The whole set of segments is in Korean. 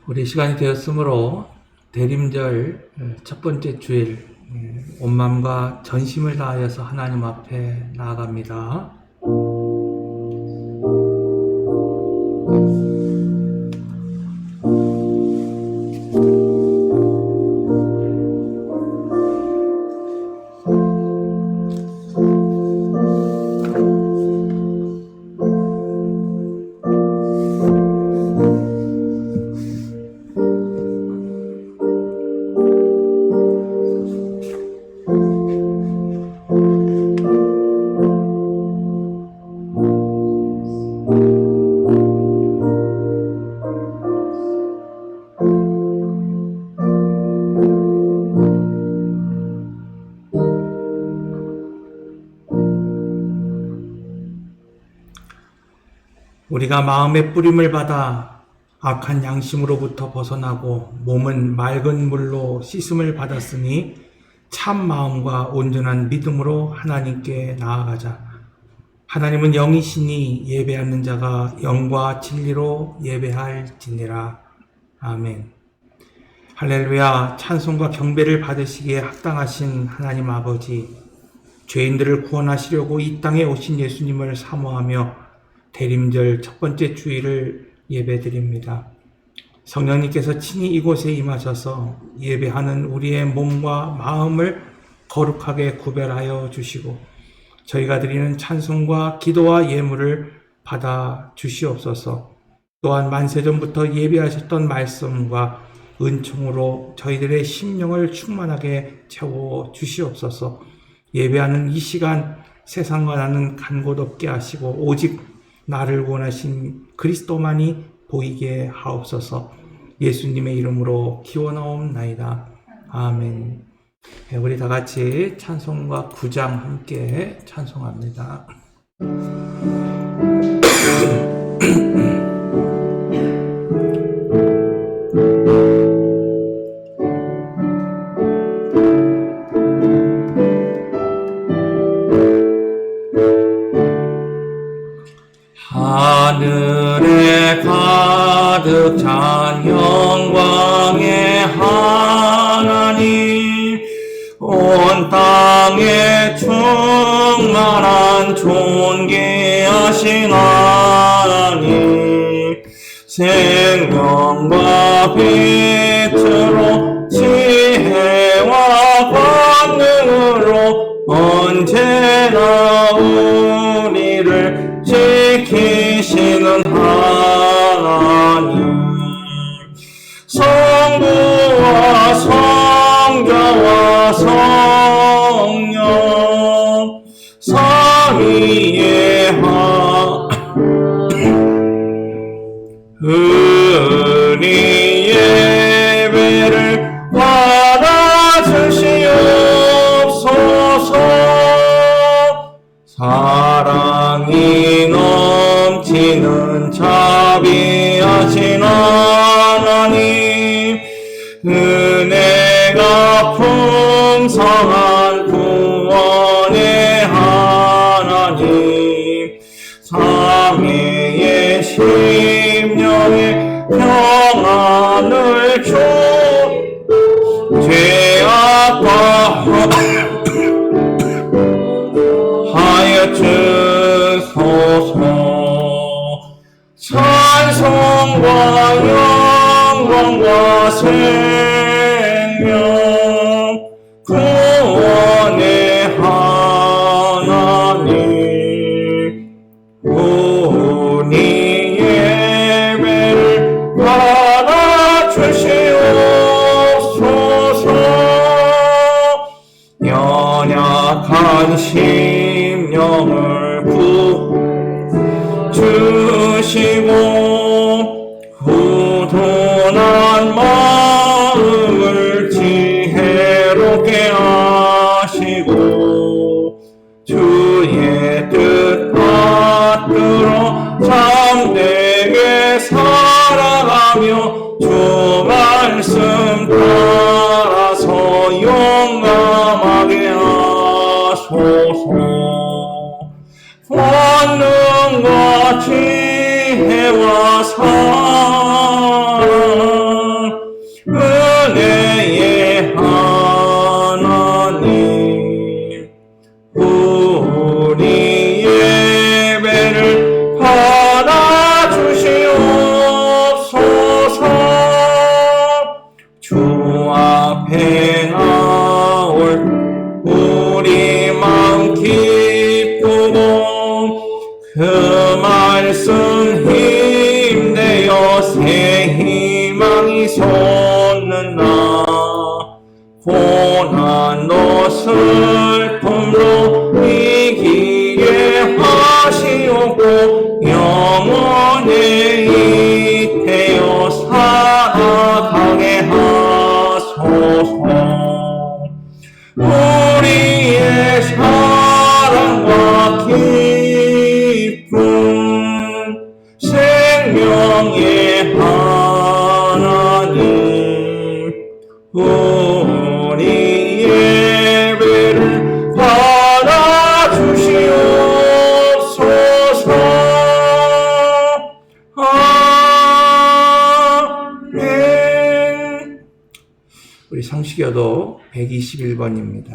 우리 시간이 되었으므로 대림절 첫 번째 주일 온 마음과 전심을 다하여서 하나님 앞에 나아갑니다. 우리가 마음의 뿌림을 받아 악한 양심으로부터 벗어나고 몸은 맑은 물로 씻음을 받았으니 참 마음과 온전한 믿음으로 하나님께 나아가자. 하나님은 영이시니 예배하는 자가 영과 진리로 예배할지니라. 아멘. 할렐루야. 찬송과 경배를 받으시기에 합당하신 하나님 아버지, 죄인들을 구원하시려고 이 땅에 오신 예수님을 사모하며 대림절 첫 번째 주일을 예배드립니다. 성령님께서 친히 이곳에 임하셔서 예배하는 우리의 몸과 마음을 거룩하게 구별하여 주시고 저희가 드리는 찬송과 기도와 예물을 받아 주시옵소서. 또한 만세전부터 예배하셨던 말씀과 은총으로 저희들의 심령을 충만하게 채워 주시옵소서. 예배하는 이 시간 세상과 나는 간 곳 없게 하시고 오직 나를 원하신 그리스도만이 보이게 하옵소서. 예수님의 이름으로 기원하옵나이다. 아멘. 우리 다 같이 찬송가 9장 함께 찬송합니다. 하늘에 가득 찬 영광의 하나님, 온 땅에 충만한 존귀하신 하나님, 생명과 빛으로 지혜와 권능으로 언제나 우리를 지키시는 하나님, 성부와 성자와 성령 삼위의 은희 예배를 받아주시옵소서. 사랑이 넘치는 자비하신 하나님, 은혜가 풍성한 구원의 하나님, 삼위의 심령에 평안을 줘 죄악과 하여 주소서. 찬송과 영광과 생명 구원의 하나님, 우리 예배를 받아주시옵소서. 연약한 심령을 주시고 후둔한 마음을 지혜롭게 하시고 주의 뜻 받들어 참되게 살아가며 주 말씀 따라서 용감하게 하소서. 권능과 지혜와 사랑 은혜의 하나님 우리 예배를 받아주시옵소서. 주 앞에 나올 우리 마음 기쁘고 그 말씀 힘내어 새 희망이 솟는다. 고난도 슬픔도 이기게 하시옵고 영원히 잇대어 살아가게 하소서. 우리의 사랑과 기쁨 생명의 하나님 우리 예배를 받아주시옵소서. 아멘. 우리 성시교도 121번입니다.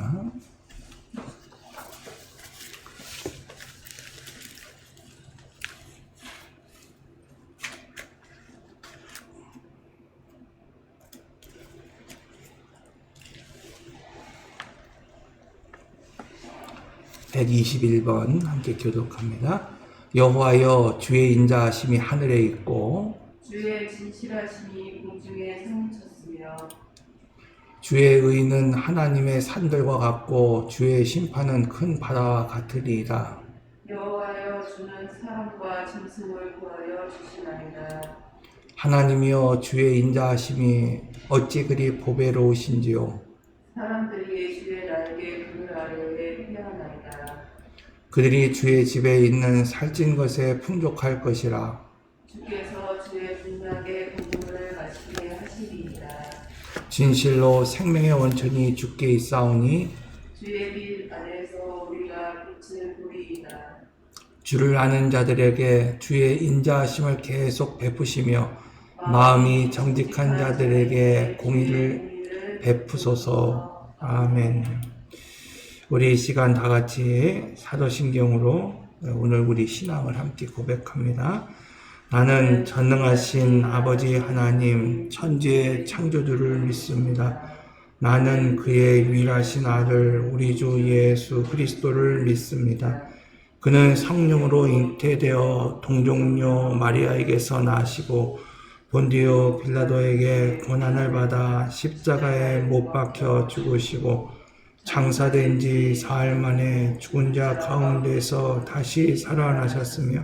(121번) 함께 교독합니다. 여호와여 주의 인자하심이 하늘에 있고 주의 진실하심이 공중에 사무쳤으며 주의 의는 하나님의 산들과 같고 주의 심판은 큰 바다와 같으리이다. 여호와여 주는 사람과 짐승을 구하여 주시나이다. 하나님이여 주의 인자하심이 어찌 그리 보배로우신지요. 사람들이 주의 날개 그늘 아래에 피하나이다. 그들이 주의 집에 있는 살찐 것에 풍족할 것이라. 주께서 주의 분량의 공물을 마시게 하시리이다. 진실로 생명의 원천이 주께 있사오니 주의 빛 안에서 우리가 빛을 보리이다. 주를 아는 자들에게 주의 인자하심을 계속 베푸시며 마음이 정직한 자들에게 공의를 베푸소서. 아멘. 우리 이 시간 다 같이 사도신경으로 오늘 우리 신앙을 함께 고백합니다. 나는 전능하신 아버지 하나님 천지의 창조주를 믿습니다. 나는 그의 유일하신 아들 우리 주 예수 그리스도를 믿습니다. 그는 성령으로 잉태되어 동정녀 마리아에게서 나시고 본디오 빌라도에게 고난을 받아 십자가에 못 박혀 죽으시고 장사된 지 사흘 만에 죽은 자 가운데서 다시 살아나셨으며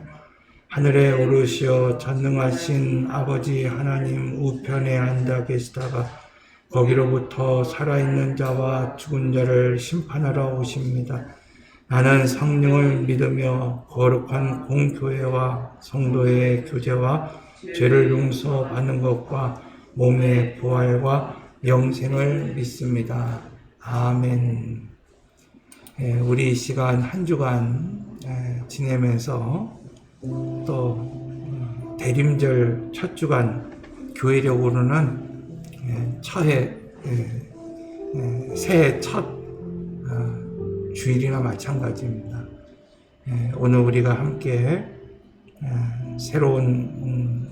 하늘에 오르시어 전능하신 아버지 하나님 우편에 앉아 계시다가 거기로부터 살아있는 자와 죽은 자를 심판하러 오십니다. 나는 성령을 믿으며 거룩한 공교회와 성도의 교제와 죄를 용서받는 것과 몸의 부활과 영생을 믿습니다. 아멘. 우리 이 시간 한 주간 지내면서 또 대림절 첫 주간 교회력으로는 새해 첫 주일이나 마찬가지입니다. 오늘 우리가 함께 새로운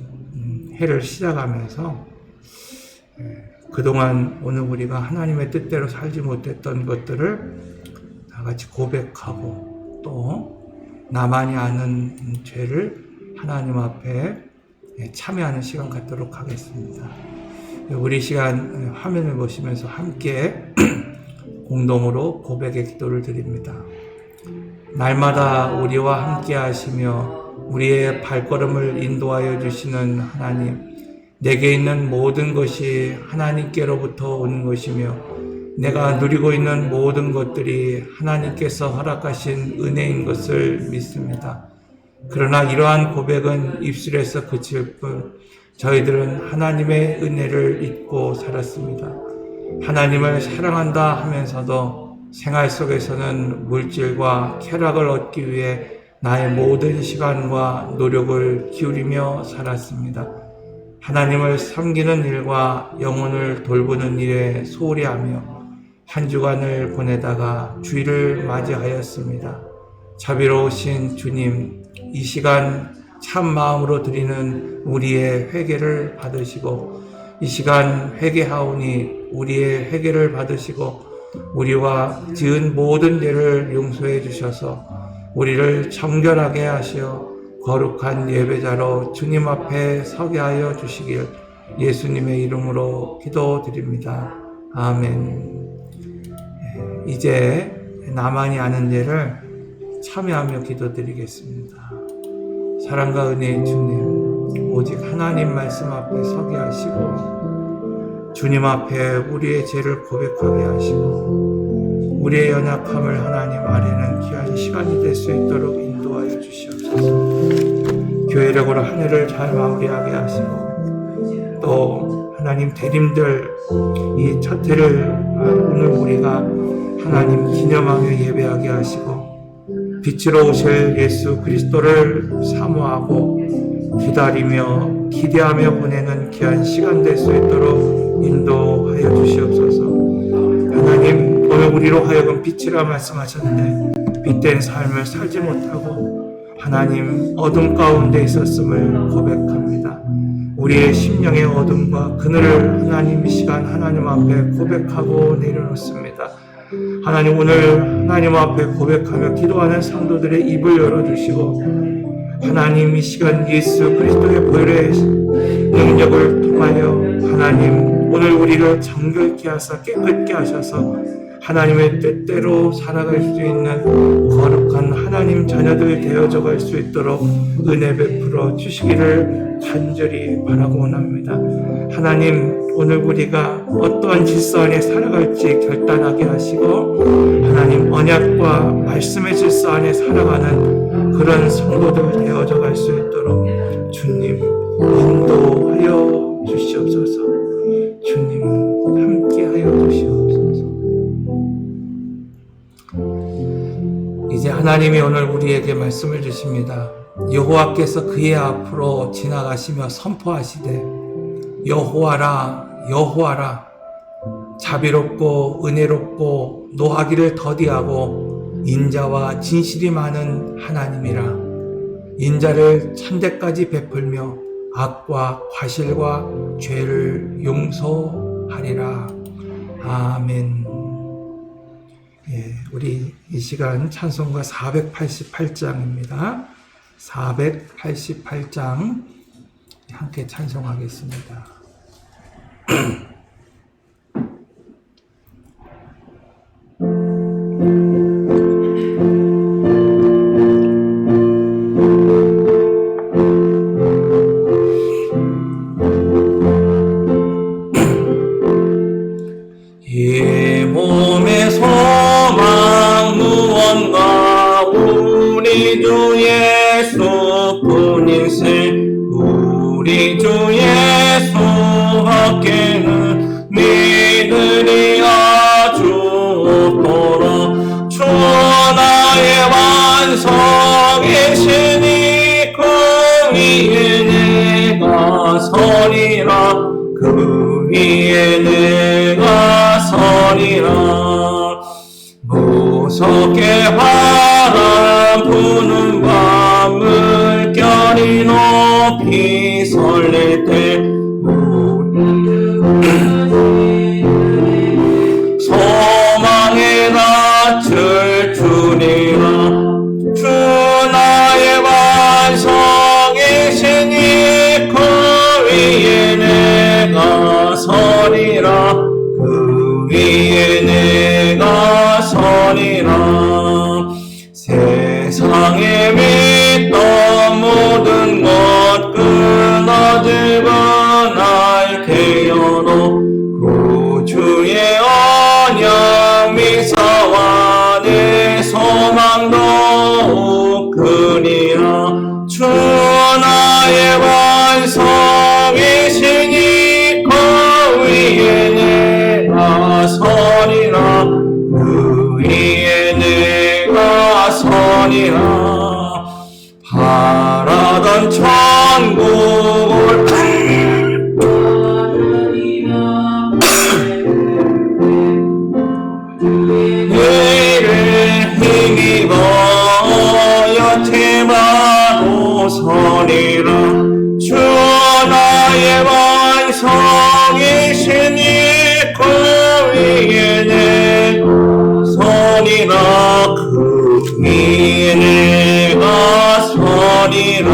해를 시작하면서 그동안 오늘 우리가 하나님의 뜻대로 살지 못했던 것들을 다 같이 고백하고 또 나만이 아는 죄를 하나님 앞에 참여하는 시간 갖도록 하겠습니다. 우리 시간 화면을 보시면서 함께 공동으로 고백의 기도를 드립니다. 날마다 우리와 함께 하시며 우리의 발걸음을 인도하여 주시는 하나님, 내게 있는 모든 것이 하나님께로부터 오는 것이며 내가 누리고 있는 모든 것들이 하나님께서 허락하신 은혜인 것을 믿습니다. 그러나 이러한 고백은 입술에서 그칠 뿐 저희들은 하나님의 은혜를 잊고 살았습니다. 하나님을 사랑한다 하면서도 생활 속에서는 물질과 쾌락을 얻기 위해 나의 모든 시간과 노력을 기울이며 살았습니다. 하나님을 섬기는 일과 영혼을 돌보는 일에 소홀히 하며 한 주간을 보내다가 주일을 맞이하였습니다. 자비로우신 주님, 이 시간 참 마음으로 드리는 우리의 회개를 받으시고 이 시간 회개하오니 우리의 회개를 받으시고 우리와 지은 모든 죄를 용서해 주셔서 우리를 정결하게 하시어 거룩한 예배자로 주님 앞에 서게 하여 주시길 예수님의 이름으로 기도드립니다. 아멘. 이제 나만이 아는 죄를 참여하며 기도드리겠습니다. 사랑과 은혜의 주님, 오직 하나님 말씀 앞에 서게 하시고 주님 앞에 우리의 죄를 고백하게 하시고 우리의 연약함을 하나님 아뢰는 귀한 시간이 될 수 있도록 인도하여 주시옵소서. 교회력으로 한 해를 잘 마무리하게 하시고 또 하나님 대림들 이 첫 해를 오늘 우리가 하나님 기념하며 예배하게 하시고 빛으로 오실 예수 그리스도를 사모하고 기다리며 기대하며 보내는 귀한 시간 될 수 있도록 인도하여 주시옵소서. 하나님, 오늘 우리로 하여금 빛이라 말씀하셨는데 빛된 삶을 살지 못하고 하나님 어둠 가운데 있었음을 고백합니다. 우리의 심령의 어둠과 그늘을 하나님 이 시간 하나님 앞에 고백하고 내려놓습니다. 하나님, 오늘 하나님 앞에 고백하며 기도하는 성도들의 입을 열어주시고 하나님 이 시간 예수 그리스도의 보혈의 능력을 통하여 하나님 오늘 우리를 정결케 하사 깨끗게 하셔서 하나님의 뜻대로 살아갈 수 있는 거룩한 하나님 자녀들 되어져 갈 수 있도록 은혜 베풀어 주시기를 간절히 바라고 원합니다. 하나님, 오늘 우리가 어떠한 질서 안에 살아갈지 결단하게 하시고 하나님 언약과 말씀의 질서 안에 살아가는 그런 성도들 되어져 갈 수 있도록 주님 인도하여 주시옵소서. 주님 함께하여 주시옵소서. 이제 하나님이 오늘 우리에게 말씀을 주십니다. 여호와께서 그의 앞으로 지나가시며 선포하시되 여호와라 여호와라 자비롭고 은혜롭고 노하기를 더디하고 인자와 진실이 많은 하나님이라 인자를 천대까지 베풀며 악과 과실과 죄를 용서하리라. 아멘. 예, 우리 이 시간 찬송가 488장입니다. 488장 함께 찬송하겠습니다. 이 몸의 소망 무언가 우리 주 예수뿐인세 우리 주 예수밖에는 믿으리 아주 없도록 주 나의 완성이시니 그 위에 내가 서리라 그 위에 내가 서리라. 무섭게 바람 부는 밤 물결이 높이 설릴 때 소망의 낯을 주리라. 주 나의 완성이시니 그 위에 내가 서리라 그 위에 내가 선이라 세상에 믿던 모든 것 끊어지고 날 개어도 구주의 언약 미사와 내 소망도 그니라 주 나의 완성이시니 그 위에 내가 서리라 그 위에 내가 서리라 바라던 천국을 이를 힘입어 여태 바로 서리라 주 나의 완성이시니 그 위에 내가 서리라 그 위에 내가 서리라.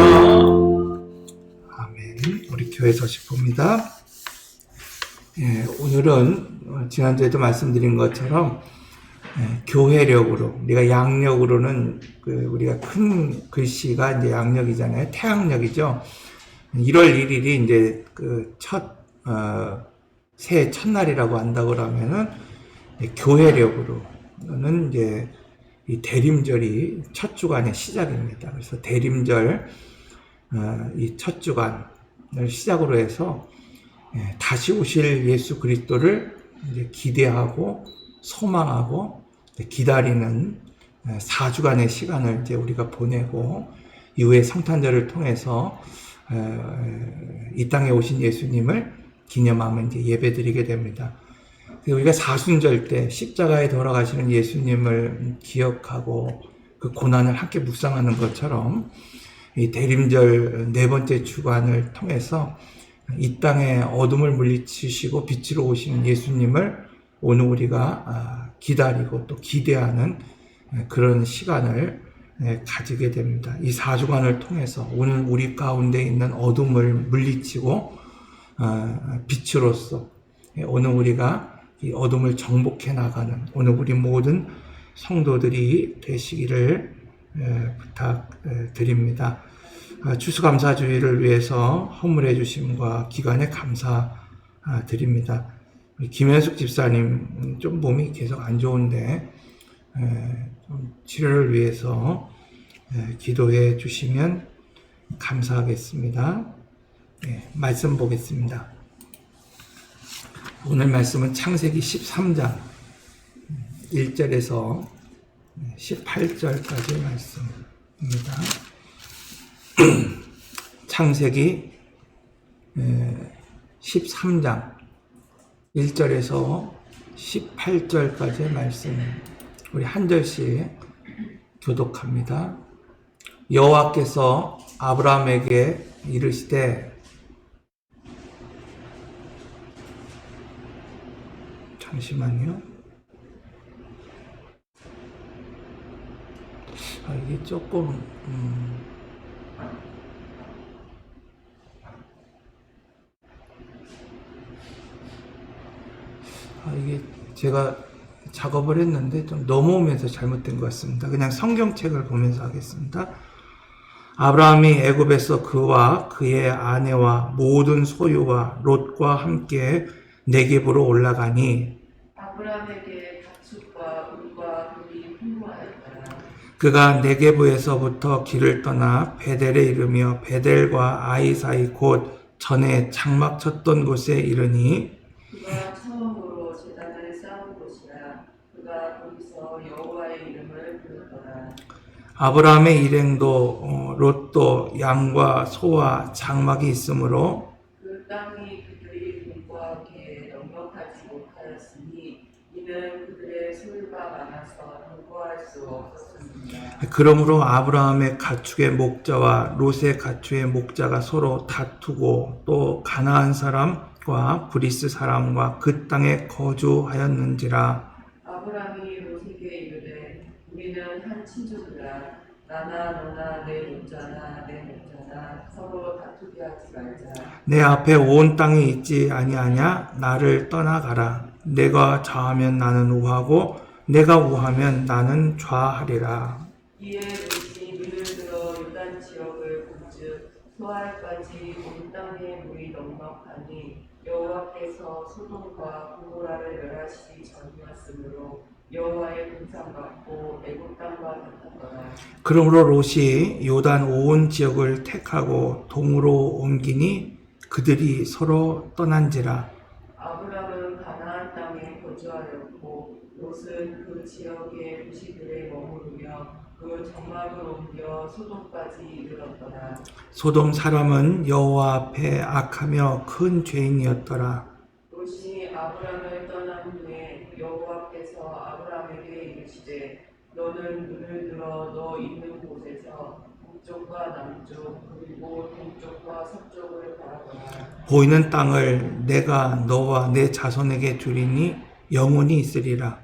아멘. 우리 교회 서식봅니다. 예, 오늘은 지난주에도 말씀드린 것처럼 교회력으로, 우리가 양력으로는 우리가 큰 글씨가 이제 양력이잖아요. 태양력이죠. 1월 1일이 이제 새해 첫날이라고 한다고 그러면은 교회력으로는 이제 이 대림절이 첫 주간의 시작입니다. 그래서 대림절 이 첫 주간을 시작으로 해서 다시 오실 예수 그리스도를 이제 기대하고 소망하고 기다리는 4주간의 시간을 이제 우리가 보내고 이후에 성탄절을 통해서 이 땅에 오신 예수님을 기념하며 이제 예배드리게 됩니다. 우리가 사순절 때 십자가에 돌아가시는 예수님을 기억하고 그 고난을 함께 묵상하는 것처럼 이 대림절 네 번째 주간을 통해서 이 땅에 어둠을 물리치시고 빛으로 오시는 예수님을 오늘 우리가 기다리고 또 기대하는 그런 시간을 가지게 됩니다. 이 4주간을 통해서 오늘 우리 가운데 있는 어둠을 물리치고 빛으로서 오늘 우리가 이 어둠을 정복해 나가는 오늘 우리 모든 성도들이 되시기를 부탁드립니다. 추수감사주의를 위해서 헌물해 주심과 기간에 감사드립니다. 김현숙 집사님 좀 몸이 계속 안 좋은데 좀 치료를 위해서 기도해 주시면 감사하겠습니다. 말씀 보겠습니다. 오늘 말씀은 창세기 13장 1절에서 18절까지의 말씀입니다. 창세기 13장 1절에서 18절까지의 말씀 우리 한 절씩 교독합니다. 여호와께서 아브라함에게 이르시되 잠시만요. 이게 조금 이게 제가 작업을 했는데 좀 넘어오면서 잘못된 것 같습니다. 그냥 성경책을 보면서 하겠습니다. 아브라함이 애굽에서 그와 그의 아내와 모든 소유와 롯과 함께 네겝으로 올라가니 아브라함에게 가축과 울과 금이 풍부하였더라. 그가 네겝에서부터 길을 떠나 베델에 이르며 베델과 아이 사이 곧 전에 장막 쳤던 곳에 이르니 그가 처음으로 제단을 쌓은 곳이라. 그가 거기서 여호와의 이름을 부르더라. 아브라함의 일행도 롯도 양과 소와 장막이 있으므로 그 땅이 그들이 눈과 개에 넉넉하지 못하였으니 이는 그들의 소유가 많아서 동거할 수 없었습니다. 그러므로 아브라함의 가축의 목자와 롯의 가축의 목자가 서로 다투고 또 가나안 사람과 브리스 사람과 그 땅에 거주하였는지라. 아브라함이 롯에게 이르되 우리는 한 친족이라. 나나 너나 내 목자나 내 목자나 서로 다투게 하지 말자. 내 앞에 온 땅이 있지 아니하냐? 나를 떠나가라. 내가 좌하면 나는 우하고 내가 우하면 나는 좌하리라. 이에 롯이 눈을 들어 요단 지역을 본즉 소알까지 온 땅에 물이 넉넉하니 여호와께서 소돔과 고모라를 멸하시기 전이었으므로 여호와의 공상받고 애굽 땅과 같았더라. 그러므로 롯이 요단 온 지역을 택하고 동으로 옮기니 그들이 서로 떠난지라. 아브람은 가나안 땅에 거주하였고 롯은 그 지역의 도시들에 머무르며 그 장막을 옮겨 소돔까지 이르렀더라. 소돔 사람은 여호와 앞에 악하며 큰 죄인이었더라. 롯이 아브람을 떠난 후에 여호와께서 아브람에게 이르시되 너는 눈을 들어 너 있는 곳에서 북쪽과 남쪽 그리고 동쪽과 서쪽을 바라보라. 보이는 땅을 내가 너와 내 자손에게 주리니 영원히 있으리라.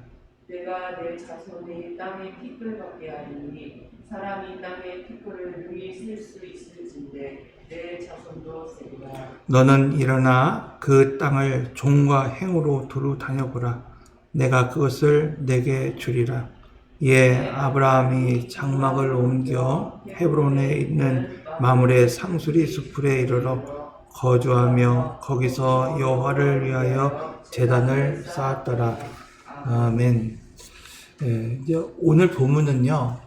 내가 내 자손이 땅의 티끌 같게 하리니 사람이 땅의 티끌을 능히 쓸 수 있을진데 내 자손도 쓰리라. 너는 일어나 그 땅을 종과 행으로 두루 다녀보라. 내가 그것을 내게 주리라. 이에 아브라함이 장막을 옮겨 헤브론에 있는 마므레 상수리 수풀에 이르러 거주하며 거기서 여호와를 위하여 제단을 쌓았더라. 아멘. 이제 오늘 본문은요,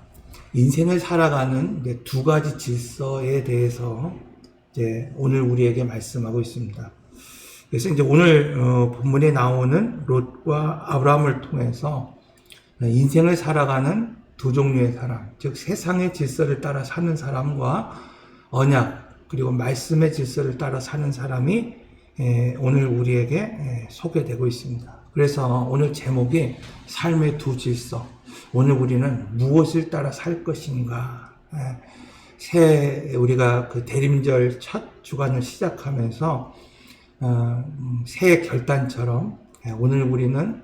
인생을 살아가는 이제 두 가지 질서에 대해서 이제 오늘 우리에게 말씀하고 있습니다. 그래서 이제 오늘 본문에 나오는 롯과 아브라함을 통해서 인생을 살아가는 두 종류의 사람, 즉 세상의 질서를 따라 사는 사람과 언약 그리고 말씀의 질서를 따라 사는 사람이 오늘 우리에게 소개되고 있습니다. 그래서 오늘 제목이 삶의 두 질서. 오늘 우리는 무엇을 따라 살 것인가. 우리가 그 대림절 첫 주간을 시작하면서 새해 결단처럼 오늘 우리는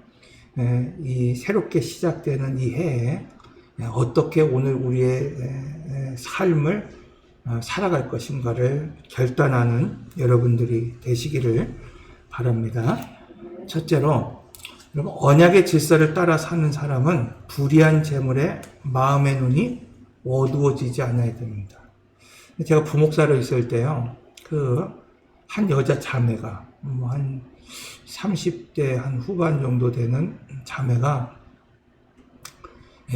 이 새롭게 시작되는 이 해에 어떻게 오늘 우리의 삶을 살아갈 것인가를 결단하는 여러분들이 되시기를 바랍니다. 첫째로, 여러분, 언약의 질서를 따라 사는 사람은 불의한 재물에 마음의 눈이 어두워지지 않아야 됩니다. 제가 부목사로 있을 때요, 한 여자 자매가, 한 30대 한 후반 정도 되는 자매가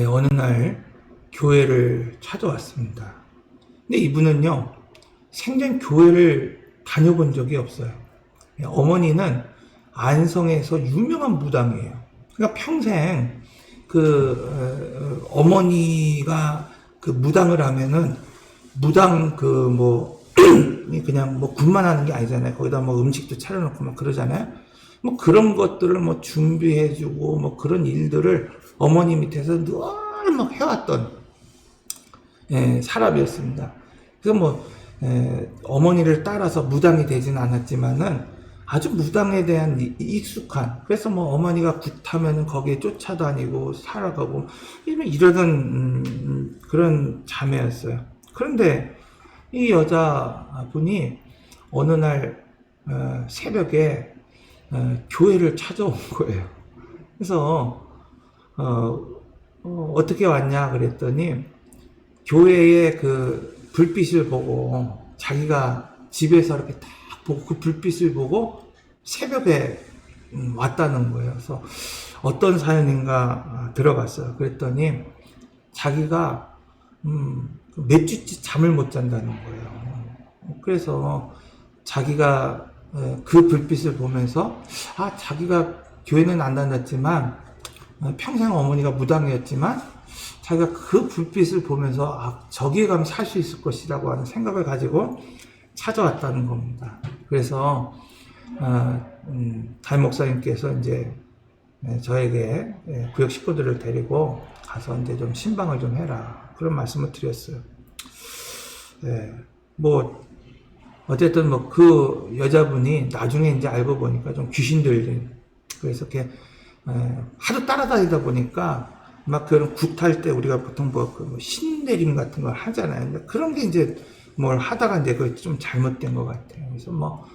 어느 날 교회를 찾아왔습니다. 근데 이분은요, 생전 교회를 다녀본 적이 없어요. 어머니는 안성에서 유명한 무당이에요. 그러니까 평생 어머니가 무당을 하면은 무당 그냥 굿만 하는 게 아니잖아요. 거기다 음식도 차려놓고 그러잖아요. 그런 것들을 준비해주고 그런 일들을 어머니 밑에서 늘 해왔던 사람이었습니다. 그래서 어머니를 따라서 무당이 되진 않았지만은 아주 무당에 대한 익숙한, 그래서 어머니가 굿하면 거기에 쫓아다니고 살아가고 이러던 그런 자매였어요. 그런데 이 여자분이 어느 날 새벽에 교회를 찾아온 거예요. 그래서 어떻게 왔냐 그랬더니 교회의 그 불빛을 보고, 자기가 집에서 이렇게 딱 보고 그 불빛을 보고 새벽에 왔다는 거예요. 그래서 어떤 사연인가 들어봤어요. 그랬더니 자기가 몇 주째 잠을 못 잔다는 거예요. 그래서 자기가 그 불빛을 보면서 자기가 교회는 안 다녔지만 평생 어머니가 무당이었지만 자기가 그 불빛을 보면서 저기에 가면 살 수 있을 것이라고 하는 생각을 가지고 찾아왔다는 겁니다. 그래서 담임 목사님께서 이제 저에게 구역 식구들을 데리고 가서 이제 좀 신방을 좀 해라, 그런 말씀을 드렸어요. 어쨌든 그 여자분이 나중에 이제 알고 보니까 좀 귀신 들린, 그래서 이렇게 하도 따라다니다 보니까 그런 굿할 때 우리가 보통 신내림 같은 걸 하잖아요. 그런 게 이제 뭘 하다가 이제 그게 좀 잘못된 것 같아요. 그래서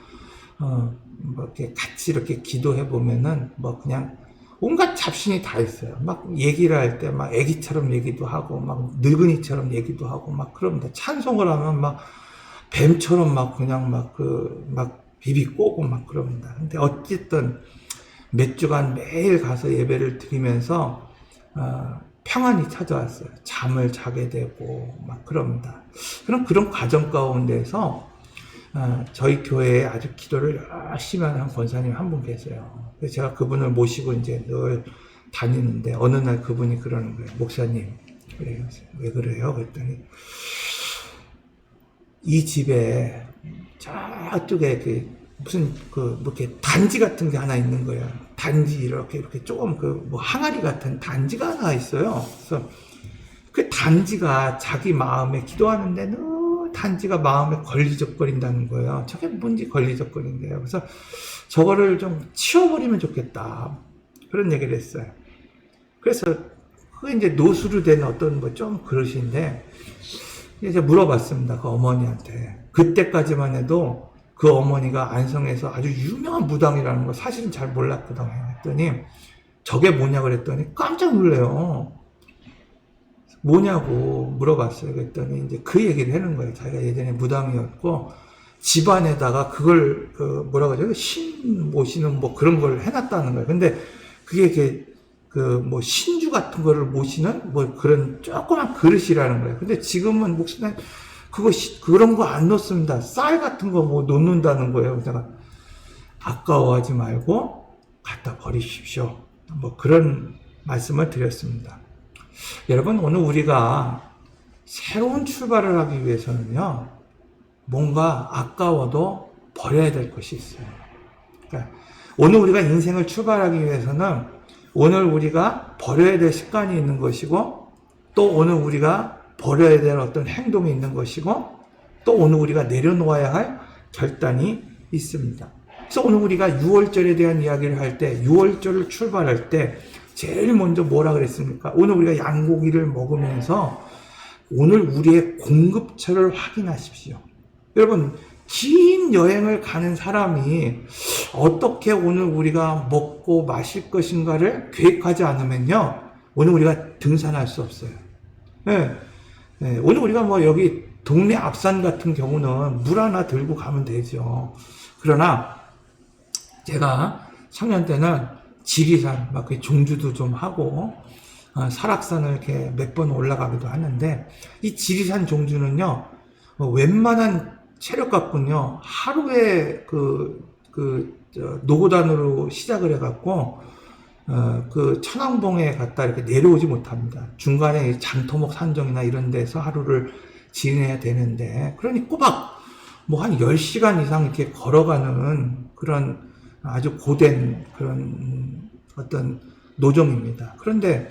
이렇게 같이 이렇게 기도해 보면은 그냥 온갖 잡신이 다 있어요. 막 얘기를 할 때 막 애기처럼 얘기도 하고 막 늙은이처럼 얘기도 하고 막 그럽니다. 찬송을 하면 막 뱀처럼 막 그냥 막 비비 꼬고 막 그럽니다. 근데 어쨌든 몇 주간 매일 가서 예배를 드리면서 평안이 찾아왔어요. 잠을 자게 되고 막 그럽니다. 그런 과정 가운데서 저희 교회에 아주 기도를 열심히 하는 한 권사님 한 분 계세요. 그래서 제가 그분을 모시고 이제 늘 다니는데 어느 날 그분이 그러는 거예요. 목사님, 그래요. 왜 그래요? 그랬더니 이 집에 저쪽에 무슨 뭐 이렇게 단지 같은 게 하나 있는 거예요. 단지 이렇게 조금 뭐 항아리 같은 단지가 하나 있어요. 그래서 그 단지가 자기 마음에 기도하는데 늘 단지가 마음에 걸리적거린다는 거예요. 저게 뭔지 걸리적거린대요. 그래서 저거를 좀 치워버리면 좋겠다. 그런 얘기를 했어요. 그래서 그게 이제 노수로 된 어떤 뭐 좀 그릇인데 이제 물어봤습니다. 그 어머니한테. 그때까지만 해도 그 어머니가 안성에서 아주 유명한 무당이라는 거 사실은 잘 몰랐거든요. 했더니 저게 뭐냐 그랬더니 깜짝 놀래요. 뭐냐고 물어봤어요. 그랬더니 이제 그 얘기를 하는 거예요. 자기가 예전에 무당이었고 집안에다가 그걸 뭐라고 하죠? 신 모시는 뭐 그런 걸 해놨다는 거예요. 근데 그게 뭐 신주 같은 거를 모시는 뭐 그런 조그만 그릇이라는 거예요. 근데 지금은 목사님 그런 거 안 놓습니다. 쌀 같은 거 뭐 놓는다는 거예요. 제가 아까워하지 말고 갖다 버리십시오. 뭐 그런 말씀을 드렸습니다. 여러분, 오늘 우리가 새로운 출발을 하기 위해서는요, 뭔가 아까워도 버려야 될 것이 있어요. 그러니까 오늘 우리가 인생을 출발하기 위해서는 오늘 우리가 버려야 될 습관이 있는 것이고, 또 오늘 우리가 버려야 될 어떤 행동이 있는 것이고, 또 오늘 우리가 내려놓아야 할 결단이 있습니다. 그래서 오늘 우리가 6월절에 대한 이야기를 할 때, 6월절을 출발할 때 제일 먼저 뭐라 그랬습니까? 오늘 우리가 양고기를 먹으면서 오늘 우리의 공급처를 확인하십시오. 여러분, 긴 여행을 가는 사람이 어떻게 오늘 우리가 먹고 마실 것인가를 계획하지 않으면요, 오늘 우리가 등산할 수 없어요. 네. 네. 오늘 우리가 뭐 여기 동네 앞산 같은 경우는 물 하나 들고 가면 되죠. 그러나 제가 청년 때는 지리산, 막 종주도 좀 하고, 설악산을 이렇게 몇 번 올라가기도 하는데, 이 지리산 종주는요, 웬만한 체력 갖고는요, 하루에 노고단으로 시작을 해갖고, 천왕봉에 갔다 이렇게 내려오지 못합니다. 중간에 장토목 산정이나 이런 데서 하루를 지내야 되는데, 그러니 꼬박 뭐 한 10시간 이상 이렇게 걸어가는 그런 아주 고된 그런 어떤 노정입니다. 그런데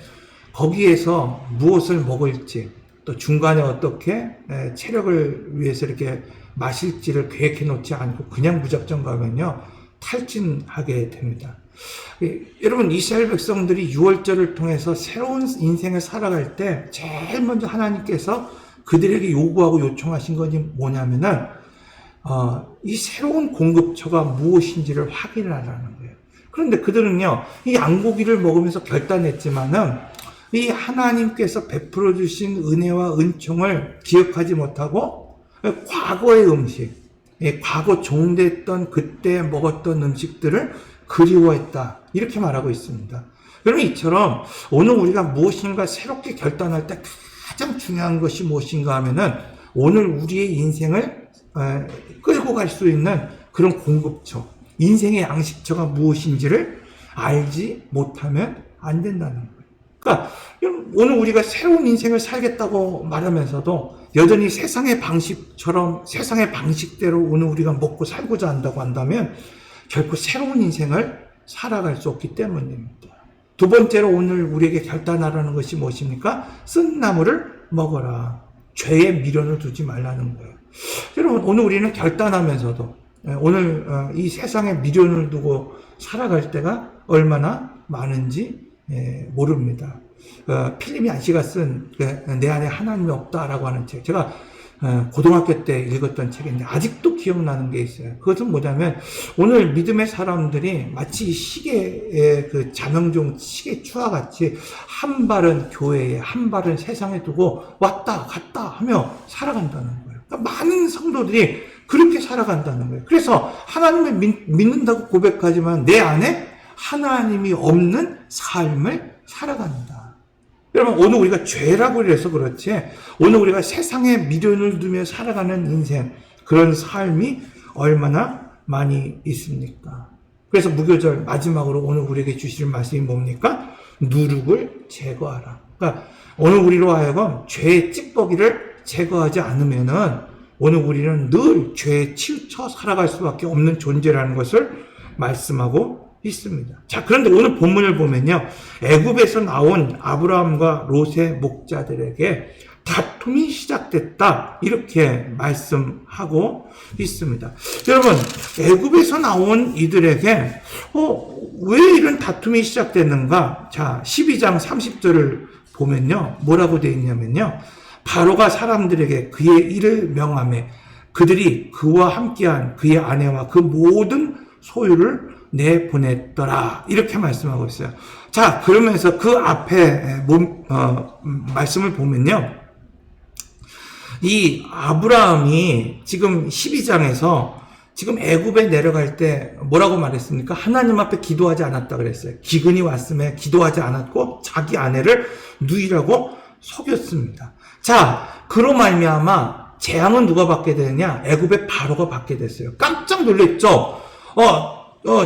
거기에서 무엇을 먹을지, 또 중간에 어떻게 체력을 위해서 이렇게 마실지를 계획해 놓지 않고 그냥 무작정 가면요, 탈진하게 됩니다. 여러분, 이스라엘 백성들이 6월절을 통해서 새로운 인생을 살아갈 때 제일 먼저 하나님께서 그들에게 요구하고 요청하신 것이 뭐냐면은 이 새로운 공급처가 무엇인지를 확인을 하라는 거예요. 그런데 그들은요, 이 양고기를 먹으면서 결단했지만은 이 하나님께서 베풀어 주신 은혜와 은총을 기억하지 못하고 과거의 음식, 과거 종됐던 그때 먹었던 음식들을 그리워했다, 이렇게 말하고 있습니다. 여러분, 이처럼 오늘 우리가 무엇인가 새롭게 결단할 때 가장 중요한 것이 무엇인가 하면은 오늘 우리의 인생을 끌고 갈 수 있는 그런 공급처, 인생의 양식처가 무엇인지를 알지 못하면 안 된다는 거예요. 그러니까 오늘 우리가 새로운 인생을 살겠다고 말하면서도 여전히 세상의 방식처럼 세상의 방식대로 오늘 우리가 먹고 살고자 한다고 한다면 결코 새로운 인생을 살아갈 수 없기 때문입니다. 두 번째로 오늘 우리에게 결단하라는 것이 무엇입니까? 쓴 나물을 먹어라. 죄에 미련을 두지 말라는 거예요. 여러분, 오늘 우리는 결단하면서도 오늘 이 세상에 미련을 두고 살아갈 때가 얼마나 많은지 모릅니다. 필립 얀시가 쓴 내 안에 하나님이 없다라고 하는 책, 제가 고등학교 때 읽었던 책인데 아직도 기억나는 게 있어요. 그것은 뭐냐면 오늘 믿음의 사람들이 마치 시계의 그 자명종 시계 추와 같이 한 발은 교회에 한 발은 세상에 두고 왔다 갔다 하며 살아간다는 거예요. 그러니까 많은 성도들이 그렇게 살아간다는 거예요. 그래서 하나님을 믿는다고 고백하지만 내 안에 하나님이 없는 삶을 살아간다. 여러분, 오늘 우리가 죄라고 그래서 그렇지, 오늘 우리가 세상에 미련을 두며 살아가는 인생, 그런 삶이 얼마나 많이 있습니까? 그래서 무교절 마지막으로 오늘 우리에게 주실 말씀이 뭡니까? 누룩을 제거하라. 그러니까 오늘 우리로 하여금 죄의 찌꺼기를 제거하지 않으면은 오늘 우리는 늘 죄에 치우쳐 살아갈 수밖에 없는 존재라는 것을 말씀하고 있습니다. 자, 그런데 오늘 본문을 보면요, 애굽에서 나온 아브라함과 롯의 목자들에게 다툼이 시작됐다, 이렇게 말씀하고 있습니다. 여러분, 애굽에서 나온 이들에게 왜 이런 다툼이 시작됐는가? 자, 12장 30절을 보면요, 뭐라고 되어 있냐면요, 바로가 사람들에게 그의 일을 명하매 그들이 그와 함께한 그의 아내와 그 모든 소유를 내보냈더라, 이렇게 말씀하고 있어요. 자, 그러면서 그 앞에 말씀을 보면요, 이 아브라함이 지금 12장에서 지금 애굽에 내려갈 때 뭐라고 말했습니까? 하나님 앞에 기도하지 않았다 그랬어요. 기근이 왔음에 기도하지 않았고 자기 아내를 누이라고 속였습니다. 자, 그로 말미암아 재앙은 누가 받게 되느냐? 애굽의 바로가 받게 됐어요. 깜짝 놀랐죠.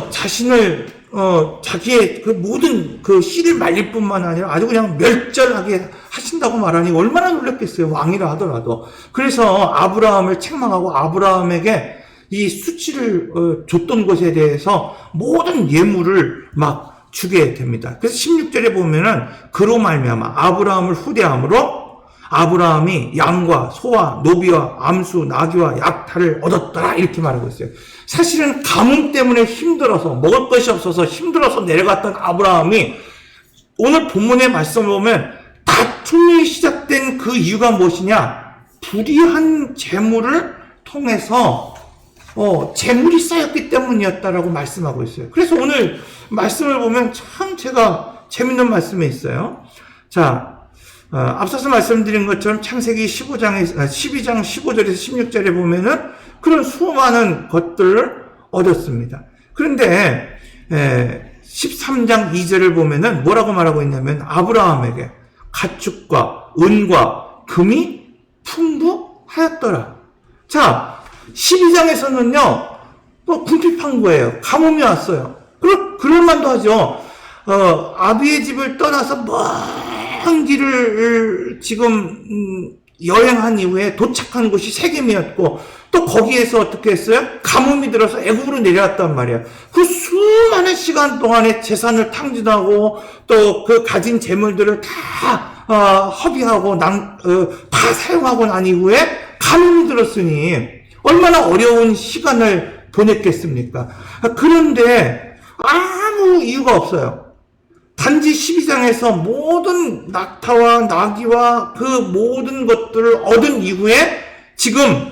자신을 자기의 그 모든 그 씨를 말릴 뿐만 아니라 아주 그냥 멸절하게 하신다고 말하니 얼마나 놀랐겠어요, 왕이라 하더라도. 그래서 아브라함을 책망하고 아브라함에게 이 수치를 줬던 것에 대해서 모든 예물을 막 주게 됩니다. 그래서 16절에 보면은 그로 말미암아 아브라함을 후대함으로 아브라함이 양과 소와 노비와 암수 나귀와 약탈을 얻었더라, 이렇게 말하고 있어요. 사실은 가뭄 때문에 힘들어서, 먹을 것이 없어서 힘들어서 내려갔던 아브라함이 오늘 본문의 말씀을 보면 다툼이 시작된 그 이유가 무엇이냐? 불의한 재물을 통해서 재물이 쌓였기 때문이었다라고 말씀하고 있어요. 그래서 오늘 말씀을 보면 참 제가 재밌는 말씀이 있어요. 자, 앞서서 말씀드린 것처럼 창세기 12장 15절에서 16절에 보면은 그런 수많은 것들을 얻었습니다. 그런데 13장 2절을 보면은 뭐라고 말하고 있냐면 아브라함에게 가축과 은과 금이 풍부하였더라. 자, 12장에서는요 또 궁핍한 거예요. 가뭄이 왔어요. 그럴만도 하죠. 아비의 집을 떠나서 먼 길을 지금 여행한 이후에 도착한 곳이 세겜이었고 또 거기에서 어떻게 했어요? 가뭄이 들어서 애굽으로 내려왔단 말이야. 그 수많은 시간 동안에 재산을 탕진하고 또 그 가진 재물들을 다 허비하고 다 사용하고 난 이후에 가뭄이 들었으니 얼마나 어려운 시간을 보냈겠습니까? 그런데 아무 이유가 없어요. 단지 12장에서 모든 낙타와 나귀와 그 모든 것들을 얻은 이후에 지금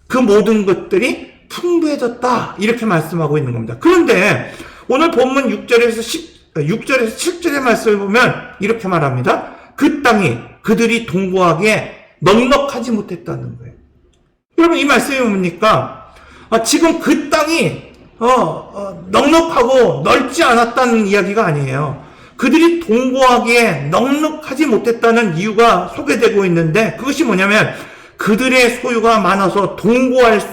그 모든 것들이 풍부해졌다, 이렇게 말씀하고 있는 겁니다. 그런데 오늘 본문 6절에서 7절의 말씀을 보면 이렇게 말합니다. 그 땅이 그들이 동거하기에 넉넉하지 못했다는 거예요. 여러분, 이 말씀이 뭡니까? 지금 그 땅이 넉넉하고 넓지 않았다는 이야기가 아니에요. 그들이 동거하기에 넉넉하지 못했다는 이유가 소개되고 있는데 그것이 뭐냐면 그들의 소유가 많아서 동거할 수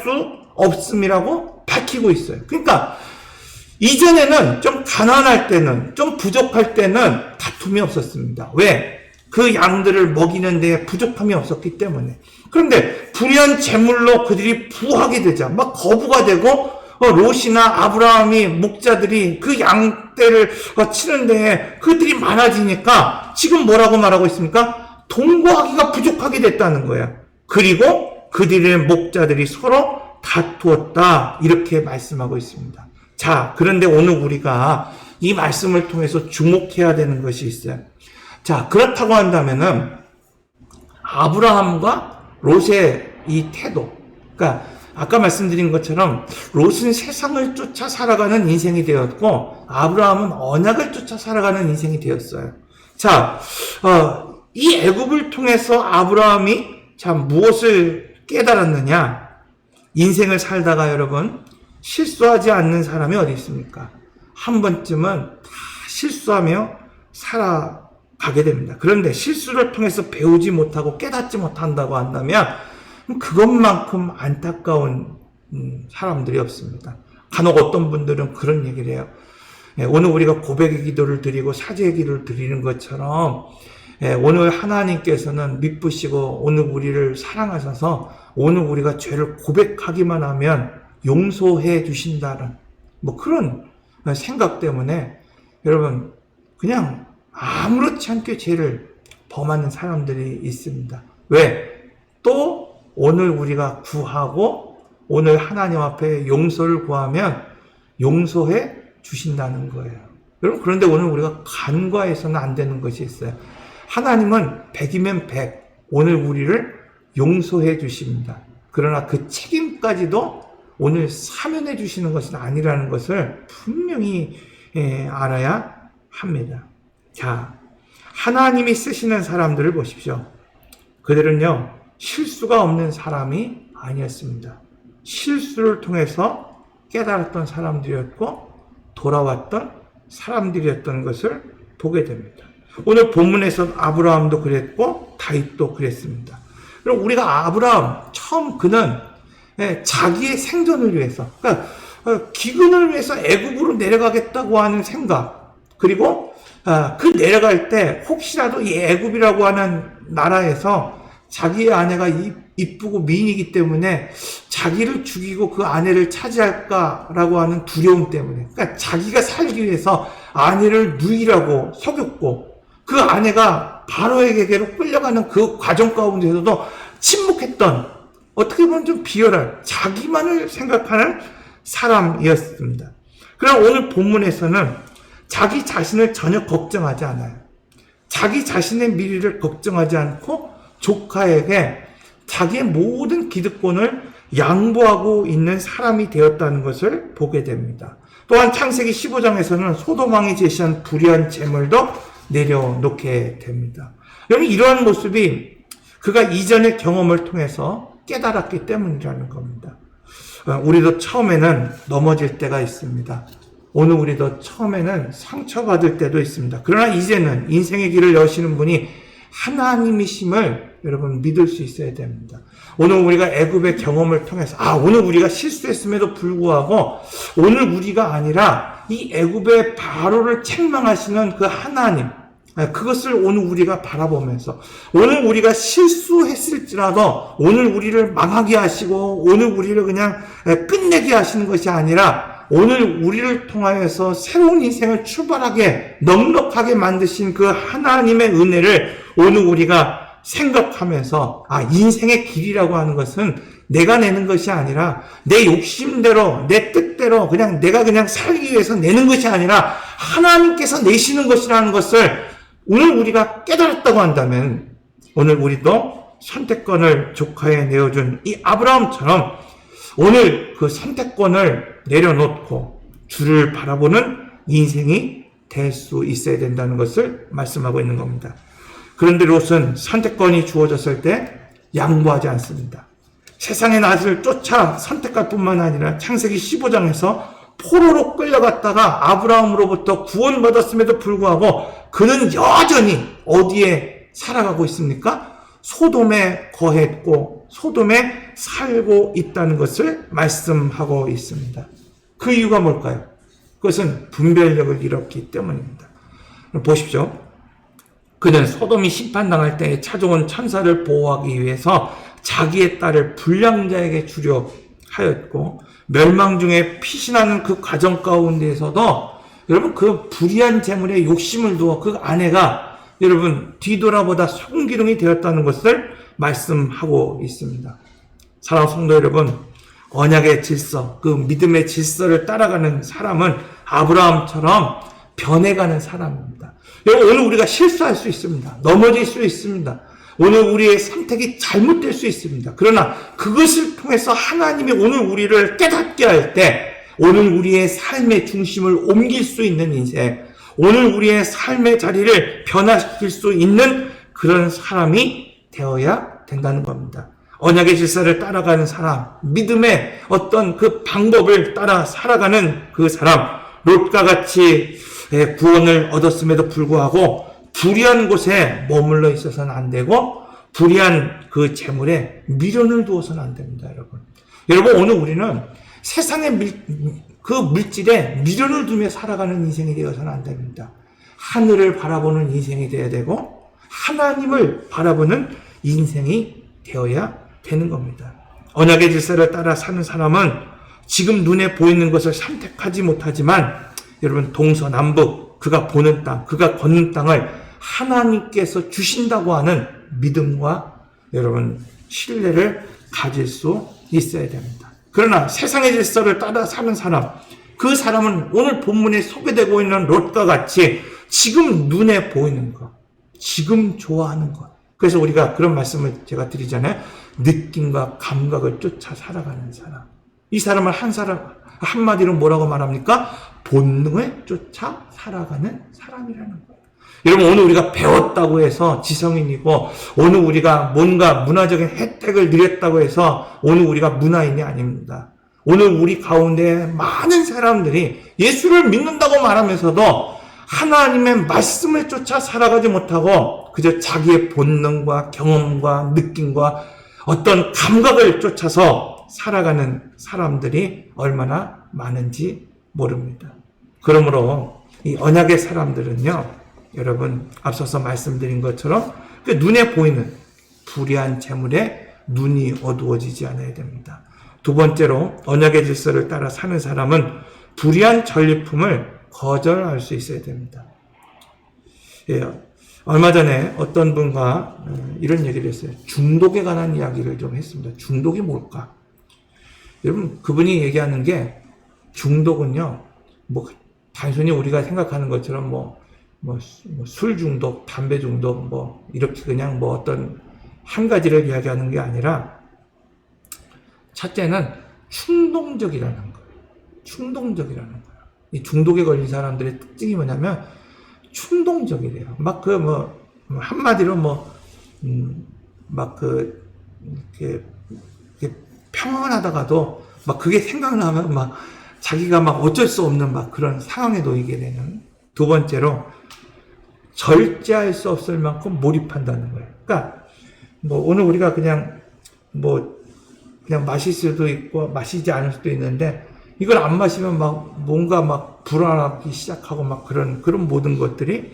없음이라고 밝히고 있어요. 그러니까 이전에는 좀 가난할 때는, 좀 부족할 때는 다툼이 없었습니다. 왜? 그 양들을 먹이는 데에 부족함이 없었기 때문에. 그런데 불의한 재물로 그들이 부하게 되자 막 거부가 되고 롯이나 아브라함이 목자들이 그 양떼를 치는 데에 그들이 많아지니까 지금 뭐라고 말하고 있습니까? 동거하기가 부족하게 됐다는 거야. 그리고 그들의 목자들이 서로 다투었다, 이렇게 말씀하고 있습니다. 자, 그런데 오늘 우리가 이 말씀을 통해서 주목해야 되는 것이 있어요. 자, 그렇다고 한다면은 아브라함과 롯의 이 태도. 그러니까 아까 말씀드린 것처럼 롯은 세상을 쫓아 살아가는 인생이 되었고 아브라함은 언약을 쫓아 살아가는 인생이 되었어요. 자, 이 애굽을 통해서 아브라함이 참 무엇을 깨달았느냐? 인생을 살다가 여러분 실수하지 않는 사람이 어디 있습니까? 한 번쯤은 다 실수하며 살아가게 됩니다. 그런데 실수를 통해서 배우지 못하고 깨닫지 못한다고 한다면 그것만큼 안타까운 사람들이 없습니다. 간혹 어떤 분들은 그런 얘기를 해요. 오늘 우리가 고백의 기도를 드리고 사죄의 기도를 드리는 것처럼 오늘 하나님께서는 미쁘시고 오늘 우리를 사랑하셔서 오늘 우리가 죄를 고백하기만 하면 용서해 주신다는 뭐 그런 생각 때문에 여러분 그냥 아무렇지 않게 죄를 범하는 사람들이 있습니다. 왜? 또 오늘 우리가 구하고 오늘 하나님 앞에 용서를 구하면 용서해 주신다는 거예요. 여러분 그런데 오늘 우리가 간과해서는 안 되는 것이 있어요. 하나님은 100이면 100 오늘 우리를 용서해 주십니다. 그러나 그 책임까지도 오늘 사면해 주시는 것은 아니라는 것을 분명히 알아야 합니다. 자, 하나님이 쓰시는 사람들을 보십시오. 그들은요 실수가 없는 사람이 아니었습니다. 실수를 통해서 깨달았던 사람들이었고 돌아왔던 사람들이었던 것을 보게 됩니다. 오늘 본문에서 아브라함도 그랬고 다윗도 그랬습니다. 그럼 우리가 아브라함 처음 그는 자기의 생존을 위해서 그러니까 기근을 위해서 애굽으로 내려가겠다고 하는 생각 그리고 그 내려갈 때 혹시라도 이 애굽이라고 하는 나라에서 자기의 아내가 이쁘고 미인이기 때문에 자기를 죽이고 그 아내를 차지할까라고 하는 두려움 때문에 그러니까 자기가 살기 위해서 아내를 누이라고 속였고 그 아내가 바로에게로 끌려가는 그 과정 가운데서도 침묵했던 어떻게 보면 좀 비열한 자기만을 생각하는 사람이었습니다. 그러나 오늘 본문에서는 자기 자신을 전혀 걱정하지 않아요. 자기 자신의 미래를 걱정하지 않고 조카에게 자기의 모든 기득권을 양보하고 있는 사람이 되었다는 것을 보게 됩니다. 또한 창세기 15장에서는 소돔 왕이 제시한 불의한 재물도 내려놓게 됩니다. 여러분 이러한 모습이 그가 이전의 경험을 통해서 깨달았기 때문이라는 겁니다. 우리도 처음에는 넘어질 때가 있습니다. 오늘 우리도 처음에는 상처받을 때도 있습니다. 그러나 이제는 인생의 길을 여시는 분이 하나님이심을 여러분 믿을 수 있어야 됩니다. 오늘 우리가 애굽의 경험을 통해서 오늘 우리가 실수했음에도 불구하고 오늘 우리가 아니라 이 애굽의 바로를 책망하시는 그 하나님 그것을 오늘 우리가 바라보면서 오늘 우리가 실수했을지라도 오늘 우리를 망하게 하시고 오늘 우리를 그냥 끝내게 하시는 것이 아니라 오늘 우리를 통하여서 새로운 인생을 출발하게 넉넉하게 만드신 그 하나님의 은혜를 오늘 우리가 생각하면서 인생의 길이라고 하는 것은 내가 내는 것이 아니라 내 욕심대로 내 뜻대로 내가 그냥 살기 위해서 내는 것이 아니라 하나님께서 내시는 것이라는 것을 오늘 우리가 깨달았다고 한다면 오늘 우리도 선택권을 조카에 내어준 이 아브라함처럼 오늘 그 선택권을 내려놓고 주를 바라보는 인생이 될 수 있어야 된다는 것을 말씀하고 있는 겁니다. 그런데 롯은 선택권이 주어졌을 때 양보하지 않습니다. 세상의 낯을 쫓아 선택할 뿐만 아니라 창세기 15장에서 포로로 끌려갔다가 아브라함으로부터 구원받았음에도 불구하고 그는 여전히 어디에 살아가고 있습니까? 소돔에 거했고 소돔에 살고 있다는 것을 말씀하고 있습니다. 그 이유가 뭘까요? 그것은 분별력을 잃었기 때문입니다. 보십시오. 그는 소돔이 심판당할 때에 찾아온 천사를 보호하기 위해서 자기의 딸을 불량자에게 주려 하였고 멸망 중에 피신하는 그 과정 가운데에서도 여러분 그 불의한 재물에 욕심을 두어 그 아내가 여러분 뒤돌아보다 송기둥이 되었다는 것을 말씀하고 있습니다. 사랑하는 성도 여러분, 언약의 질서, 그 믿음의 질서를 따라가는 사람은 아브라함처럼 변해가는 사람입니다. 여러분 오늘 우리가 실수할 수 있습니다. 넘어질 수 있습니다. 오늘 우리의 선택이 잘못될 수 있습니다. 그러나 그것을 통해서 하나님이 오늘 우리를 깨닫게 할 때 오늘 우리의 삶의 중심을 옮길 수 있는 인생, 오늘 우리의 삶의 자리를 변화시킬 수 있는 그런 사람이 되어야 된다는 겁니다. 언약의 질서를 따라가는 사람, 믿음의 어떤 그 방법을 따라 살아가는 그 사람, 롯과 같이 구원을 얻었음에도 불구하고 불의한 곳에 머물러 있어서는 안 되고 불의한 그 재물에 미련을 두어서는 안 됩니다, 여러분. 여러분, 오늘 우리는 세상의 그 물질에 미련을 두며 살아가는 인생이 되어서는 안 됩니다. 하늘을 바라보는 인생이 되어야 되고 하나님을 바라보는 인생이 되어야 되는 겁니다. 언약의 질서를 따라 사는 사람은 지금 눈에 보이는 것을 선택하지 못하지만 여러분, 동서남북 그가 보는 땅, 그가 걷는 땅을 하나님께서 주신다고 하는 믿음과 여러분 신뢰를 가질 수 있어야 됩니다. 그러나 세상의 질서를 따라 사는 사람, 그 사람은 오늘 본문에 소개되고 있는 롯과 같이 지금 눈에 보이는 것, 지금 좋아하는 것. 그래서 우리가 그런 말씀을 제가 드리잖아요. 느낌과 감각을 쫓아 살아가는 사람. 이 사람을 한마디로 뭐라고 말합니까? 본능을 쫓아 살아가는 사람이라는 거예요. 여러분, 오늘 우리가 배웠다고 해서 지성인이고 오늘 우리가 뭔가 문화적인 혜택을 누렸다고 해서 오늘 우리가 문화인이 아닙니다. 오늘 우리 가운데 많은 사람들이 예수를 믿는다고 말하면서도 하나님의 말씀을 쫓아 살아가지 못하고 그저 자기의 본능과 경험과 느낌과 어떤 감각을 쫓아서 살아가는 사람들이 얼마나 많은지 모릅니다. 그러므로 이 언약의 사람들은요, 여러분 앞서서 말씀드린 것처럼 그 눈에 보이는 불의한 재물에 눈이 어두워지지 않아야 됩니다. 두 번째로 언약의 질서를 따라 사는 사람은 불의한 전리품을 거절할 수 있어야 됩니다. 예, 얼마 전에 어떤 분과 이런 얘기를 했어요. 중독에 관한 이야기를 좀 했습니다. 중독이 뭘까? 여러분, 그분이 얘기하는 게 중독은요, 뭐 단순히 우리가 생각하는 것처럼 술 중독, 담배 중독, 이렇게 그냥 어떤 한 가지를 이야기하는 게 아니라, 첫째는 충동적이라는 거예요. 충동적이라는 거예요. 이 중독에 걸린 사람들의 특징이 뭐냐면, 충동적이래요. 한마디로 이렇게 평온하다가도 그게 생각나면 자기가 어쩔 수 없는 그런 상황에 놓이게 되는. 두 번째로, 절제할 수 없을 만큼 몰입한다는 거예요. 그러니까 오늘 우리가 그냥 마실 수도 있고 마시지 않을 수도 있는데 이걸 안 마시면 뭔가 불안하기 시작하고 그런 모든 것들이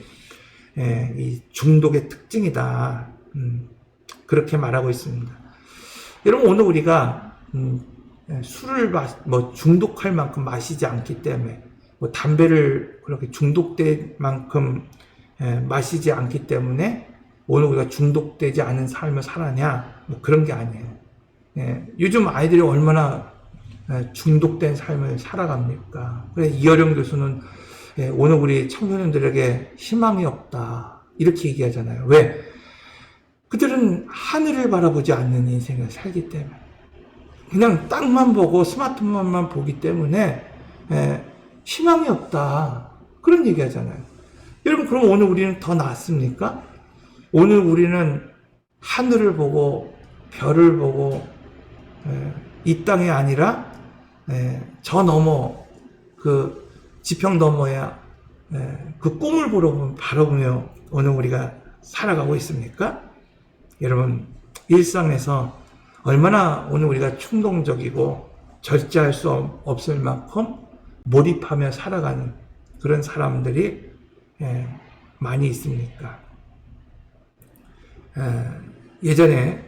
이 중독의 특징이다. 그렇게 말하고 있습니다. 여러분, 오늘 우리가 술을 중독할 만큼 마시지 않기 때문에 담배를 그렇게 중독될 만큼 마시지 않기 때문에 오늘 우리가 중독되지 않은 삶을 살았냐? 그런 게 아니에요. 요즘 아이들이 얼마나 중독된 삶을 살아갑니까? 그래서 이어령 교수는 오늘 우리 청소년들에게 희망이 없다, 이렇게 얘기하잖아요. 왜? 그들은 하늘을 바라보지 않는 인생을 살기 때문에, 그냥 땅만 보고 스마트폰만 보기 때문에 희망이 없다, 그런 얘기하잖아요. 여러분, 그럼 오늘 우리는 더 낫습니까? 오늘 우리는 하늘을 보고 별을 보고 이 땅이 아니라 저 너머 그 지평 너머야 그 꿈을 바라보며 오늘 우리가 살아가고 있습니까? 여러분, 일상에서 얼마나 오늘 우리가 충동적이고 절제할 수 없을 만큼 몰입하며 살아가는 그런 사람들이 많이 있습니까? 예전에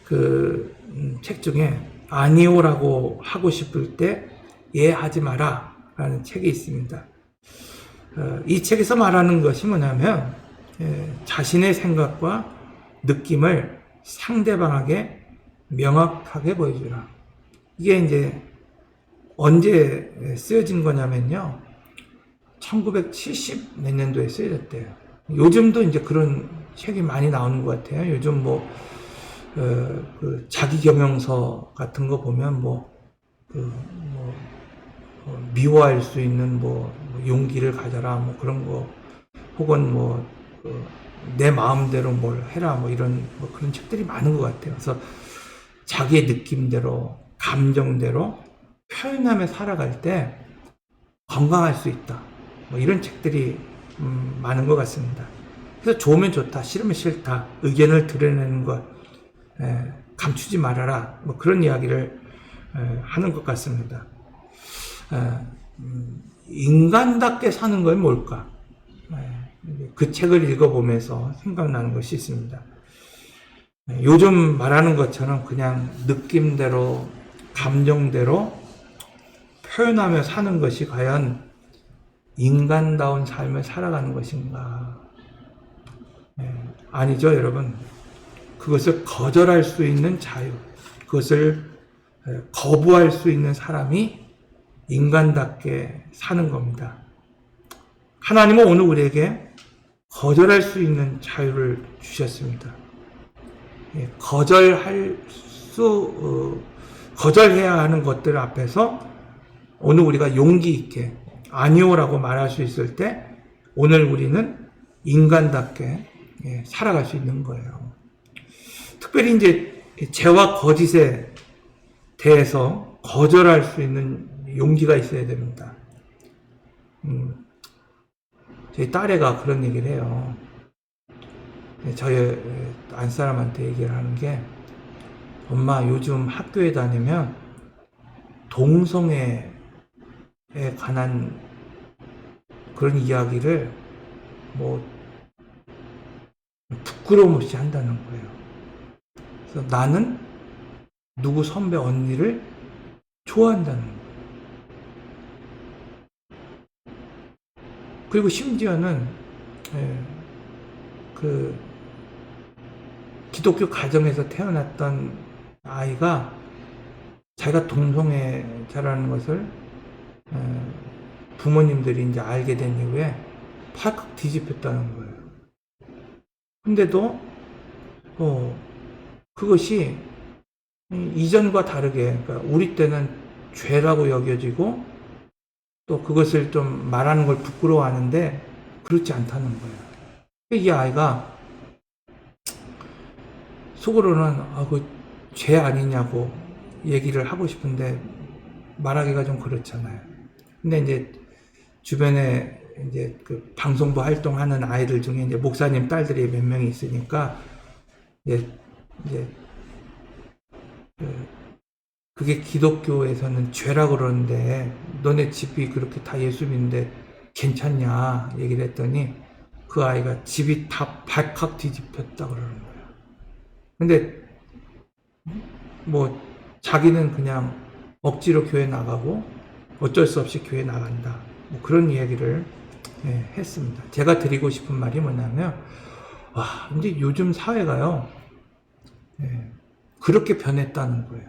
그 책 중에 아니오라고 하고 싶을 때 예 하지 마라 라는 책이 있습니다. 이 책에서 말하는 것이 뭐냐면 자신의 생각과 느낌을 상대방에게 명확하게 보여주라. 이게 이제 언제 쓰여진 거냐면요, 1970 몇 년도에 쓰여졌대요. 요즘도 이제 그런 책이 많이 나오는 것 같아요. 요즘 뭐 그 자기 경영서 같은 거 보면 미워할 수 있는 용기를 가져라 뭐 그런 거, 혹은 내 마음대로 뭘 해라 뭐 이런 그런 책들이 많은 것 같아요. 그래서 자기의 느낌대로 감정대로 표현하며 살아갈 때 건강할 수 있다. 뭐 이런 책들이 많은 것 같습니다. 그래서 좋으면 좋다, 싫으면 싫다, 의견을 드러내는 것, 감추지 말아라. 뭐 그런 이야기를 하는 것 같습니다. 인간답게 사는 건 뭘까? 그 책을 읽어보면서 생각나는 것이 있습니다. 요즘 말하는 것처럼 그냥 느낌대로, 감정대로 표현하며 사는 것이 과연 인간다운 삶을 살아가는 것인가? 아니죠, 여러분. 그것을 거절할 수 있는 자유, 그것을 거부할 수 있는 사람이 인간답게 사는 겁니다. 하나님은 오늘 우리에게 거절할 수 있는 자유를 주셨습니다. 거절해야 하는 것들 앞에서 오늘 우리가 용기 있게 아니오라고 말할 수 있을 때 오늘 우리는 인간답게 살아갈 수 있는 거예요. 특별히 이제 죄와 거짓에 대해서 거절할 수 있는 용기가 있어야 됩니다. 저희 딸애가 그런 얘기를 해요. 저희 안사람한테 얘기를 하는 게, 엄마 요즘 학교에 다니면 동성애에 관한 그런 이야기를 부끄러움 없이 한다는 거예요. 그래서 나는 누구 선배 언니를 좋아한다는 거예요. 그리고 심지어는 그 기독교 가정에서 태어났던 아이가 자기가 동성애자라는 것을 부모님들이 이제 알게 된 이후에 팔칵 뒤집혔다는 거예요. 근데도 그것이 이전과 다르게, 그러니까 우리 때는 죄라고 여겨지고 또 그것을 좀 말하는 걸 부끄러워하는데 그렇지 않다는 거예요. 이 아이가 속으로는 그 죄 아니냐고 얘기를 하고 싶은데 말하기가 좀 그렇잖아요. 근데 이제 주변에 이제 그 방송부 활동하는 아이들 중에 이제 목사님 딸들이 몇 명이 있으니까 이제 그게 기독교에서는 죄라고 그러는데 너네 집이 그렇게 다 예수 믿는데 괜찮냐 얘기를 했더니 그 아이가 집이 다 발칵 뒤집혔다 그러는 거야. 근데 자기는 그냥 억지로 교회 나가고 어쩔 수 없이 교회 나간다. 그런 이야기를 했습니다. 제가 드리고 싶은 말이 뭐냐면, 이제 요즘 사회가요, 그렇게 변했다는 거예요.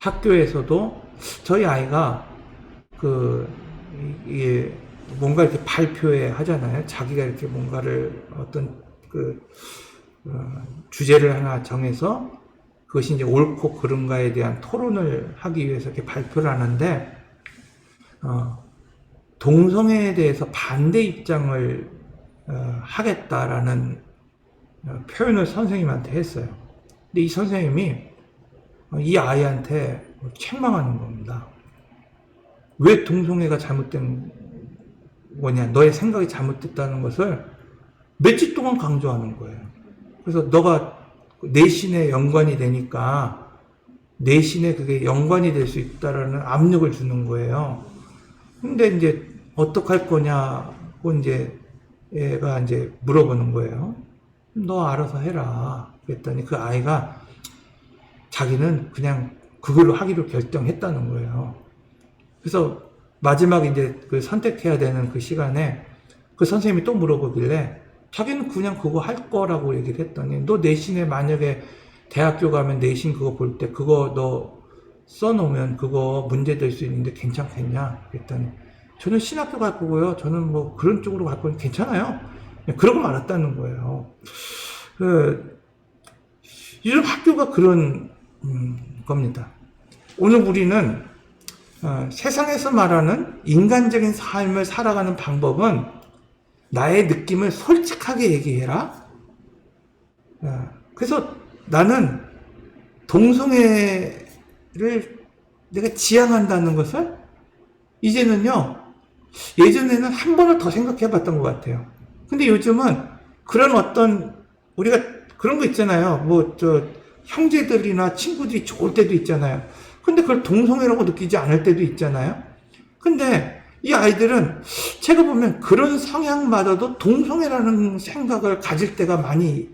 학교에서도 저희 아이가 뭔가 이렇게 발표회 하잖아요. 자기가 이렇게 뭔가를 어떤 주제를 하나 정해서 그것이 이제 옳고 그른가에 대한 토론을 하기 위해서 이렇게 발표를 하는데, 동성애에 대해서 반대 입장을 하겠다라는 표현을 선생님한테 했어요. 근데 이 선생님이 이 아이한테 책망하는 겁니다. 왜 동성애가 잘못된 거냐, 너의 생각이 잘못됐다는 것을 며칠 동안 강조하는 거예요. 그래서 너가 내신에 연관이 되니까 내신에 그게 연관이 될 수 있다라는 압력을 주는 거예요. 근데 이제 어떡할 거냐고 이제 얘가 이제 물어보는 거예요. 너 알아서 해라. 그랬더니 그 아이가 자기는 그냥 그걸로 하기로 결정했다는 거예요. 그래서 마지막에 이제 그 선택해야 되는 그 시간에 그 선생님이 또 물어보길래 자기는 그냥 그거 할 거라고 얘기를 했더니, 너 내신에 만약에 대학교 가면 내신 그거 볼 때 그거 너 써놓으면 그거 문제될 수 있는데 괜찮겠냐? 그랬더니 저는 신학교 갈 거고요. 저는 그런 쪽으로 갈 거니 괜찮아요. 그러고 말았다는 거예요. 요즘 학교가 그런 겁니다. 오늘 우리는 세상에서 말하는 인간적인 삶을 살아가는 방법은 나의 느낌을 솔직하게 얘기해라. 그래서 나는 동성애를 내가 지향한다는 것을 이제는요, 예전에는 한 번을 더 생각해 봤던 것 같아요. 근데 요즘은 그런 어떤, 우리가 그런 거 있잖아요. 형제들이나 친구들이 좋을 때도 있잖아요. 근데 그걸 동성애라고 느끼지 않을 때도 있잖아요. 근데 이 아이들은 제가 보면 그런 성향마저도 동성애라는 생각을 가질 때가 많이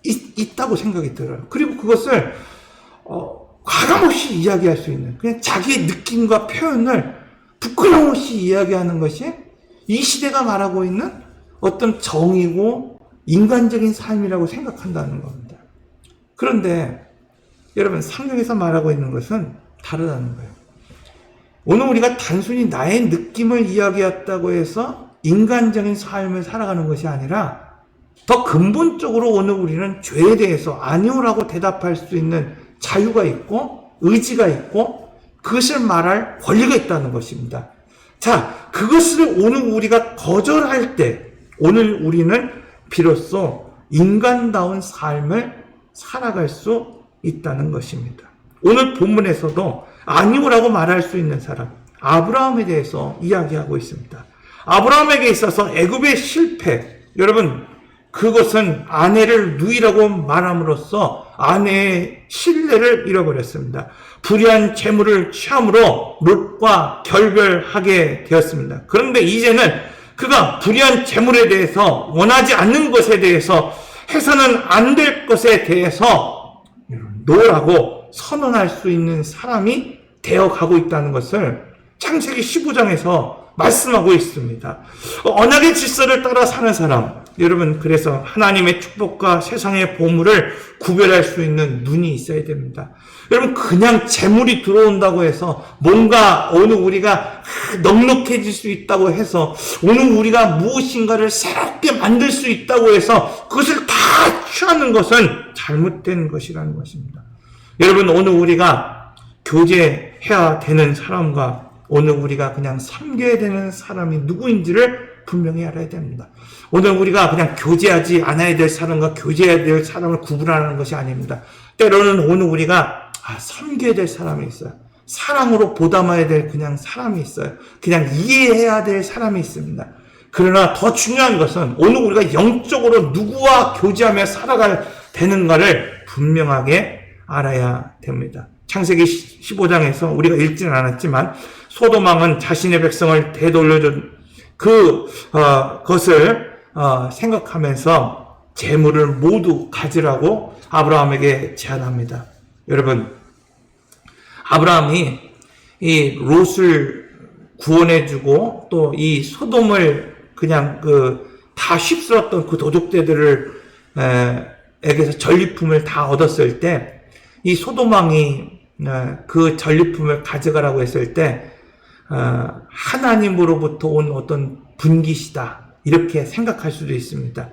있다고 생각이 들어요. 그리고 그것을 과감없이 이야기할 수 있는, 그냥 자기의 느낌과 표현을 부끄러움 없이 이야기하는 것이 이 시대가 말하고 있는 어떤 정의고 인간적인 삶이라고 생각한다는 겁니다. 그런데 여러분, 성경에서 말하고 있는 것은 다르다는 거예요. 오늘 우리가 단순히 나의 느낌을 이야기했다고 해서 인간적인 삶을 살아가는 것이 아니라 더 근본적으로 오늘 우리는 죄에 대해서 아니오라고 대답할 수 있는 자유가 있고 의지가 있고 그것을 말할 권리가 있다는 것입니다. 자, 그것을 오늘 우리가 거절할 때 오늘 우리는 비로소 인간다운 삶을 살아갈 수 있다는 것입니다. 오늘 본문에서도 아니오라고 말할 수 있는 사람, 아브라함에 대해서 이야기하고 있습니다. 아브라함에게 있어서 애굽의 실패, 여러분, 그것은 아내를 누이라고 말함으로써 아내의 신뢰를 잃어버렸습니다. 불의한 재물을 취함으로 롯과 결별하게 되었습니다. 그런데 이제는 그가 불의한 재물에 대해서, 원하지 않는 것에 대해서, 해서는 안 될 것에 대해서 노라고 선언할 수 있는 사람이 되어가고 있다는 것을 창세기 15장에서 말씀하고 있습니다. 언약의 질서를 따라 사는 사람, 여러분, 그래서 하나님의 축복과 세상의 보물을 구별할 수 있는 눈이 있어야 됩니다. 여러분, 그냥 재물이 들어온다고 해서 뭔가 오늘 우리가 넉넉해질 수 있다고 해서 오늘 우리가 무엇인가를 새롭게 만들 수 있다고 해서 그것을 다 취하는 것은 잘못된 것이라는 것입니다. 여러분, 오늘 우리가 교제해야 되는 사람과 오늘 우리가 그냥 섬겨야 되는 사람이 누구인지를 분명히 알아야 됩니다. 오늘 우리가 그냥 교제하지 않아야 될 사람과 교제해야 될 사람을 구분하는 것이 아닙니다. 때로는 오늘 우리가 섬겨야 될 사람이 있어요. 사랑으로 보담해야 될 그냥 사람이 있어요. 그냥 이해해야 될 사람이 있습니다. 그러나 더 중요한 것은 오늘 우리가 영적으로 누구와 교제하며 살아가야 되는가를 분명하게 알아야 됩니다. 창세기 15장에서 우리가 읽지는 않았지만 소돔왕은 자신의 백성을 되돌려준 그것을 생각하면서 재물을 모두 가지라고 아브라함에게 제안합니다. 여러분, 아브라함이 이 롯을 구원해주고 또 이 소돔을 그냥 다 휩쓸었던 그 도적대들을 에게서 전리품을 다 얻었을 때 이 소돔왕이 그 전리품을 가져가라고 했을 때 하나님으로부터 온 어떤 분깃이다 이렇게 생각할 수도 있습니다.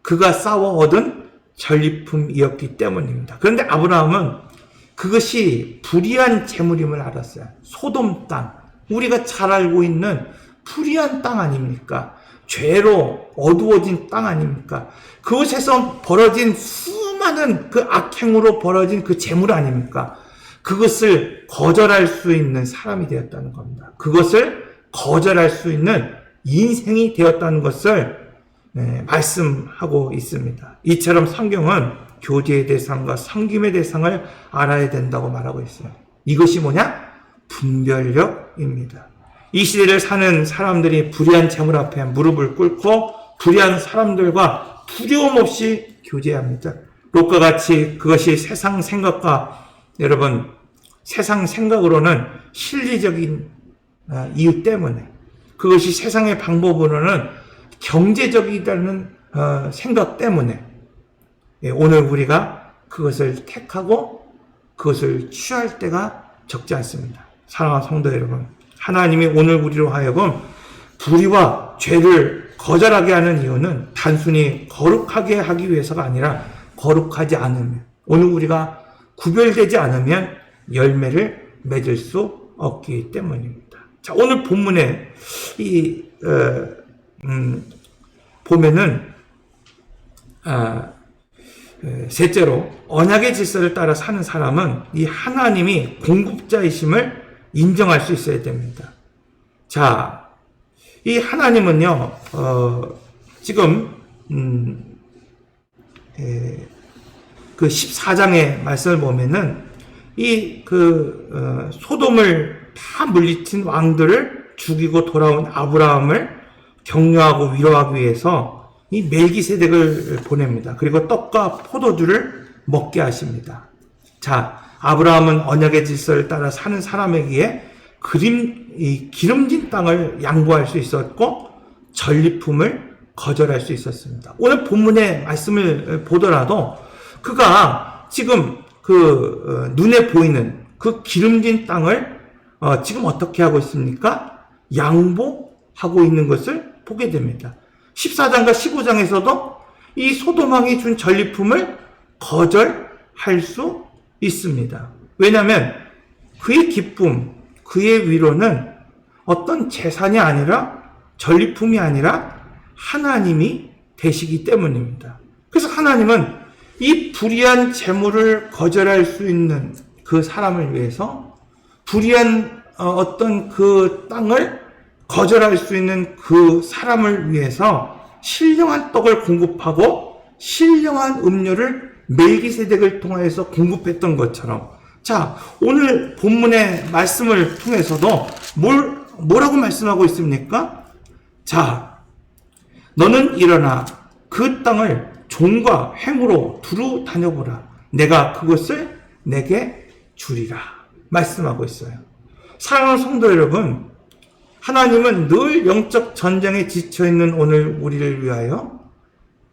그가 싸워 얻은 전리품이었기 때문입니다. 그런데 아브라함은 그것이 불의한 재물임을 알았어요. 소돔 땅, 우리가 잘 알고 있는 불의한 땅 아닙니까? 죄로 어두워진 땅 아닙니까? 그곳에서 벌어진 수많은 그 악행으로 벌어진 그 재물 아닙니까? 그것을 거절할 수 있는 사람이 되었다는 겁니다. 그것을 거절할 수 있는 인생이 되었다는 것을 말씀하고 있습니다. 이처럼 성경은 교제의 대상과 섬김의 대상을 알아야 된다고 말하고 있어요. 이것이 뭐냐? 분별력입니다. 이 시대를 사는 사람들이 불의한 재물 앞에 무릎을 꿇고 불의한 사람들과 두려움 없이 교제합니다. 롯과 같이 그것이 세상 생각과 여러분 세상 생각으로는 실리적인 이유 때문에 그것이 세상의 방법으로는 경제적이라는 생각 때문에 오늘 우리가 그것을 택하고 그것을 취할 때가 적지 않습니다. 사랑하는 성도 여러분, 하나님이 오늘 우리로 하여금 불의와 죄를 거절하게 하는 이유는 단순히 거룩하게 하기 위해서가 아니라 거룩하지 않으면, 오늘 우리가 구별되지 않으면 열매를 맺을 수 없기 때문입니다. 자, 오늘 본문에 보면은 셋째로 언약의 질서를 따라 사는 사람은 이 하나님이 공급자이심을 인정할 수 있어야 됩니다. 자, 이 하나님은요, 지금 그 14장의 말씀을 보면은 소돔을 다 물리친 왕들을 죽이고 돌아온 아브라함을 격려하고 위로하기 위해서 이 멜기세덱을 보냅니다. 그리고 떡과 포도주를 먹게 하십니다. 자, 아브라함은 언약의 질서를 따라 사는 사람에게 기름진 땅을 양보할 수 있었고 전리품을 거절할 수 있었습니다. 오늘 본문의 말씀을 보더라도 그가 지금 눈에 보이는 그 기름진 땅을 지금 어떻게 하고 있습니까? 양보하고 있는 것을 보게 됩니다. 14장과 15장에서도 이 소돔왕이 준 전리품을 거절할 수 있습니다. 왜냐하면 그의 기쁨, 그의 위로는 어떤 재산이 아니라 전리품이 아니라 하나님이 되시기 때문입니다. 그래서 하나님은 이 불의한 재물을 거절할 수 있는 그 사람을 위해서 불의한 어떤 그 땅을 거절할 수 있는 그 사람을 위해서 신령한 떡을 공급하고 신령한 음료를 멜기세덱을 통하여서 공급했던 것처럼, 자, 오늘 본문의 말씀을 통해서도 뭐라고 말씀하고 있습니까? 자, 너는 일어나 그 땅을 종과 횡으로 두루 다녀보라. 내가 그것을 내게 주리라. 말씀하고 있어요. 사랑하는 성도 여러분, 하나님은 늘 영적 전쟁에 지쳐있는 오늘 우리를 위하여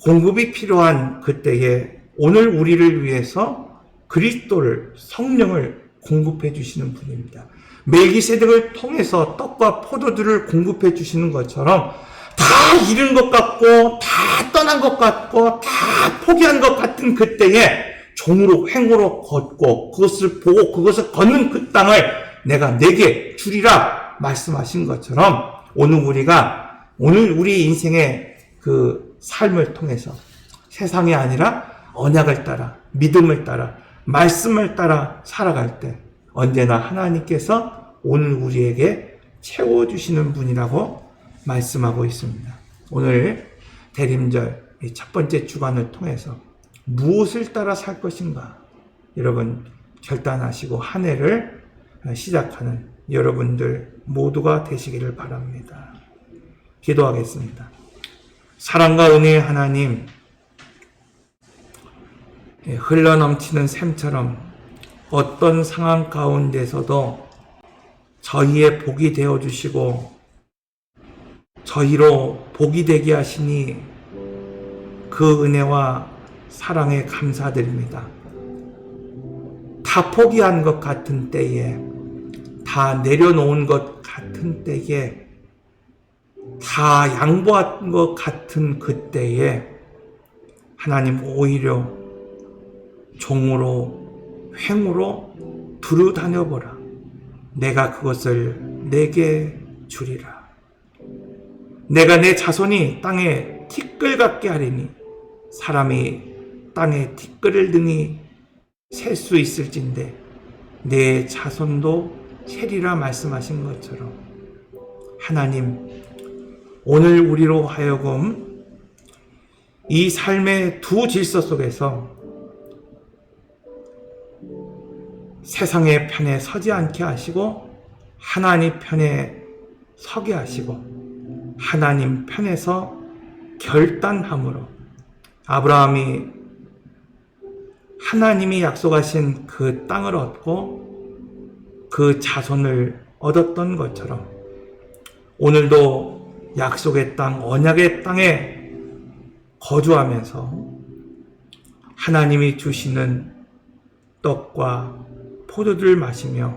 공급이 필요한 그때에 오늘 우리를 위해서 그리스도를, 성령을 공급해 주시는 분입니다. 멜기세덱을 통해서 떡과 포도주를 공급해 주시는 것처럼 다 잃은 것 같고 다 떠난 것 같고 다 포기한 것 같은 그때에 종으로 횡으로 걷고 그것을 보고 그것을 걷는 그 땅을 내가 내게 주리라 말씀하신 것처럼 오늘 우리 인생의 그 삶을 통해서 세상이 아니라 언약을 따라 믿음을 따라 말씀을 따라 살아갈 때 언제나 하나님께서 오늘 우리에게 채워주시는 분이라고 말씀하고 있습니다. 오늘 대림절 첫 번째 주간을 통해서 무엇을 따라 살 것인가 여러분 결단하시고 한 해를 시작하는 여러분들 모두가 되시기를 바랍니다. 기도하겠습니다. 사랑과 은혜의 하나님, 흘러넘치는 샘처럼 어떤 상황 가운데서도 저희의 복이 되어주시고 저희로 복이 되게 하시니 그 은혜와 사랑에 감사드립니다. 다 포기한 것 같은 때에, 다 내려놓은 것 같은 때에, 다 양보한 것 같은 그때에 하나님 오히려 종으로 횡으로 두루 다녀보라. 내가 그것을 내게 주리라. 내가 내 자손이 땅에 티끌 같게 하리니 사람이 땅에 티끌을 등이 셀 수 있을진데 내 자손도 세리라 말씀하신 것처럼 하나님 오늘 우리로 하여금 이 삶의 두 질서 속에서 세상의 편에 서지 않게 하시고 하나님 편에 서게 하시고 하나님 편에서 결단함으로 아브라함이 하나님이 약속하신 그 땅을 얻고 그 자손을 얻었던 것처럼 오늘도 약속의 땅, 언약의 땅에 거주하면서 하나님이 주시는 떡과 포도주를 마시며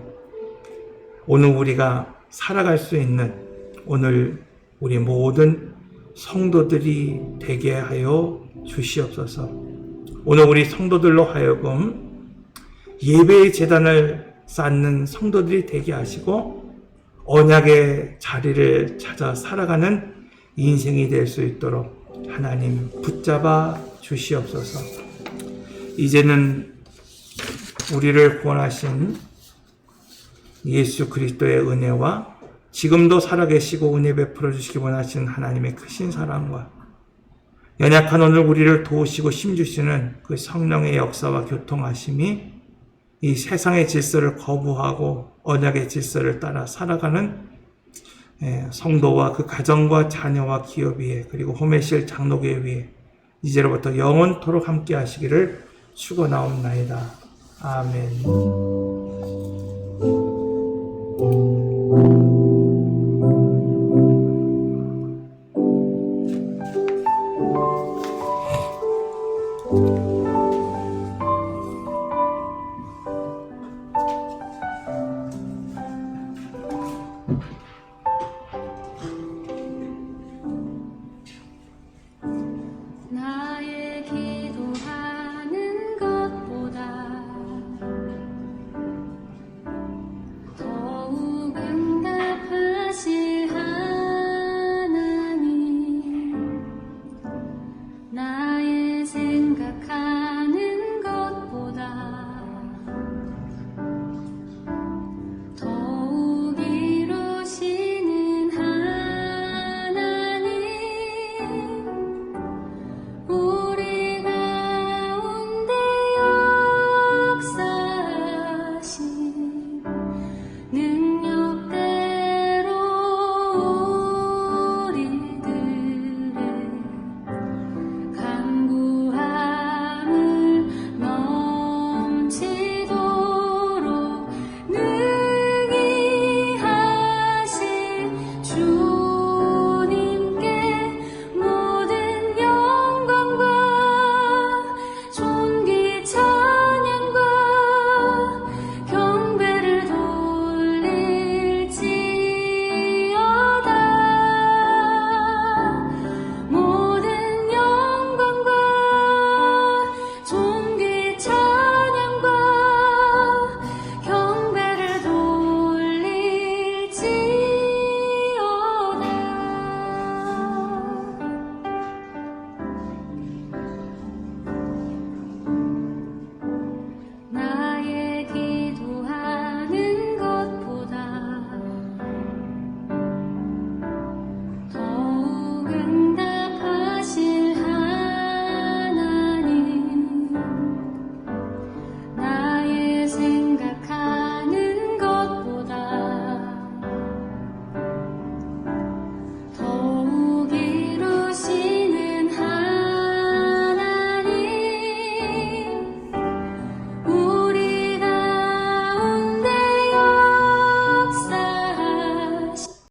오늘 우리가 살아갈 수 있는 오늘 우리 모든 성도들이 되게 하여 주시옵소서. 오늘 우리 성도들로 하여금 예배의 제단을 쌓는 성도들이 되게 하시고 언약의 자리를 찾아 살아가는 인생이 될 수 있도록 하나님 붙잡아 주시옵소서. 이제는 우리를 구원하신 예수 그리스도의 은혜와 지금도 살아계시고 은혜 베풀어 주시기 원하시는 하나님의 크신 사랑과 연약한 오늘 우리를 도우시고 힘주시는 그 성령의 역사와 교통하심이 이 세상의 질서를 거부하고 언약의 질서를 따라 살아가는 성도와 그 가정과 자녀와 기업 위에 그리고 호메실 장로교회 위에 이제로부터 영원토록 함께 하시기를 축원하옵나이다. 아멘.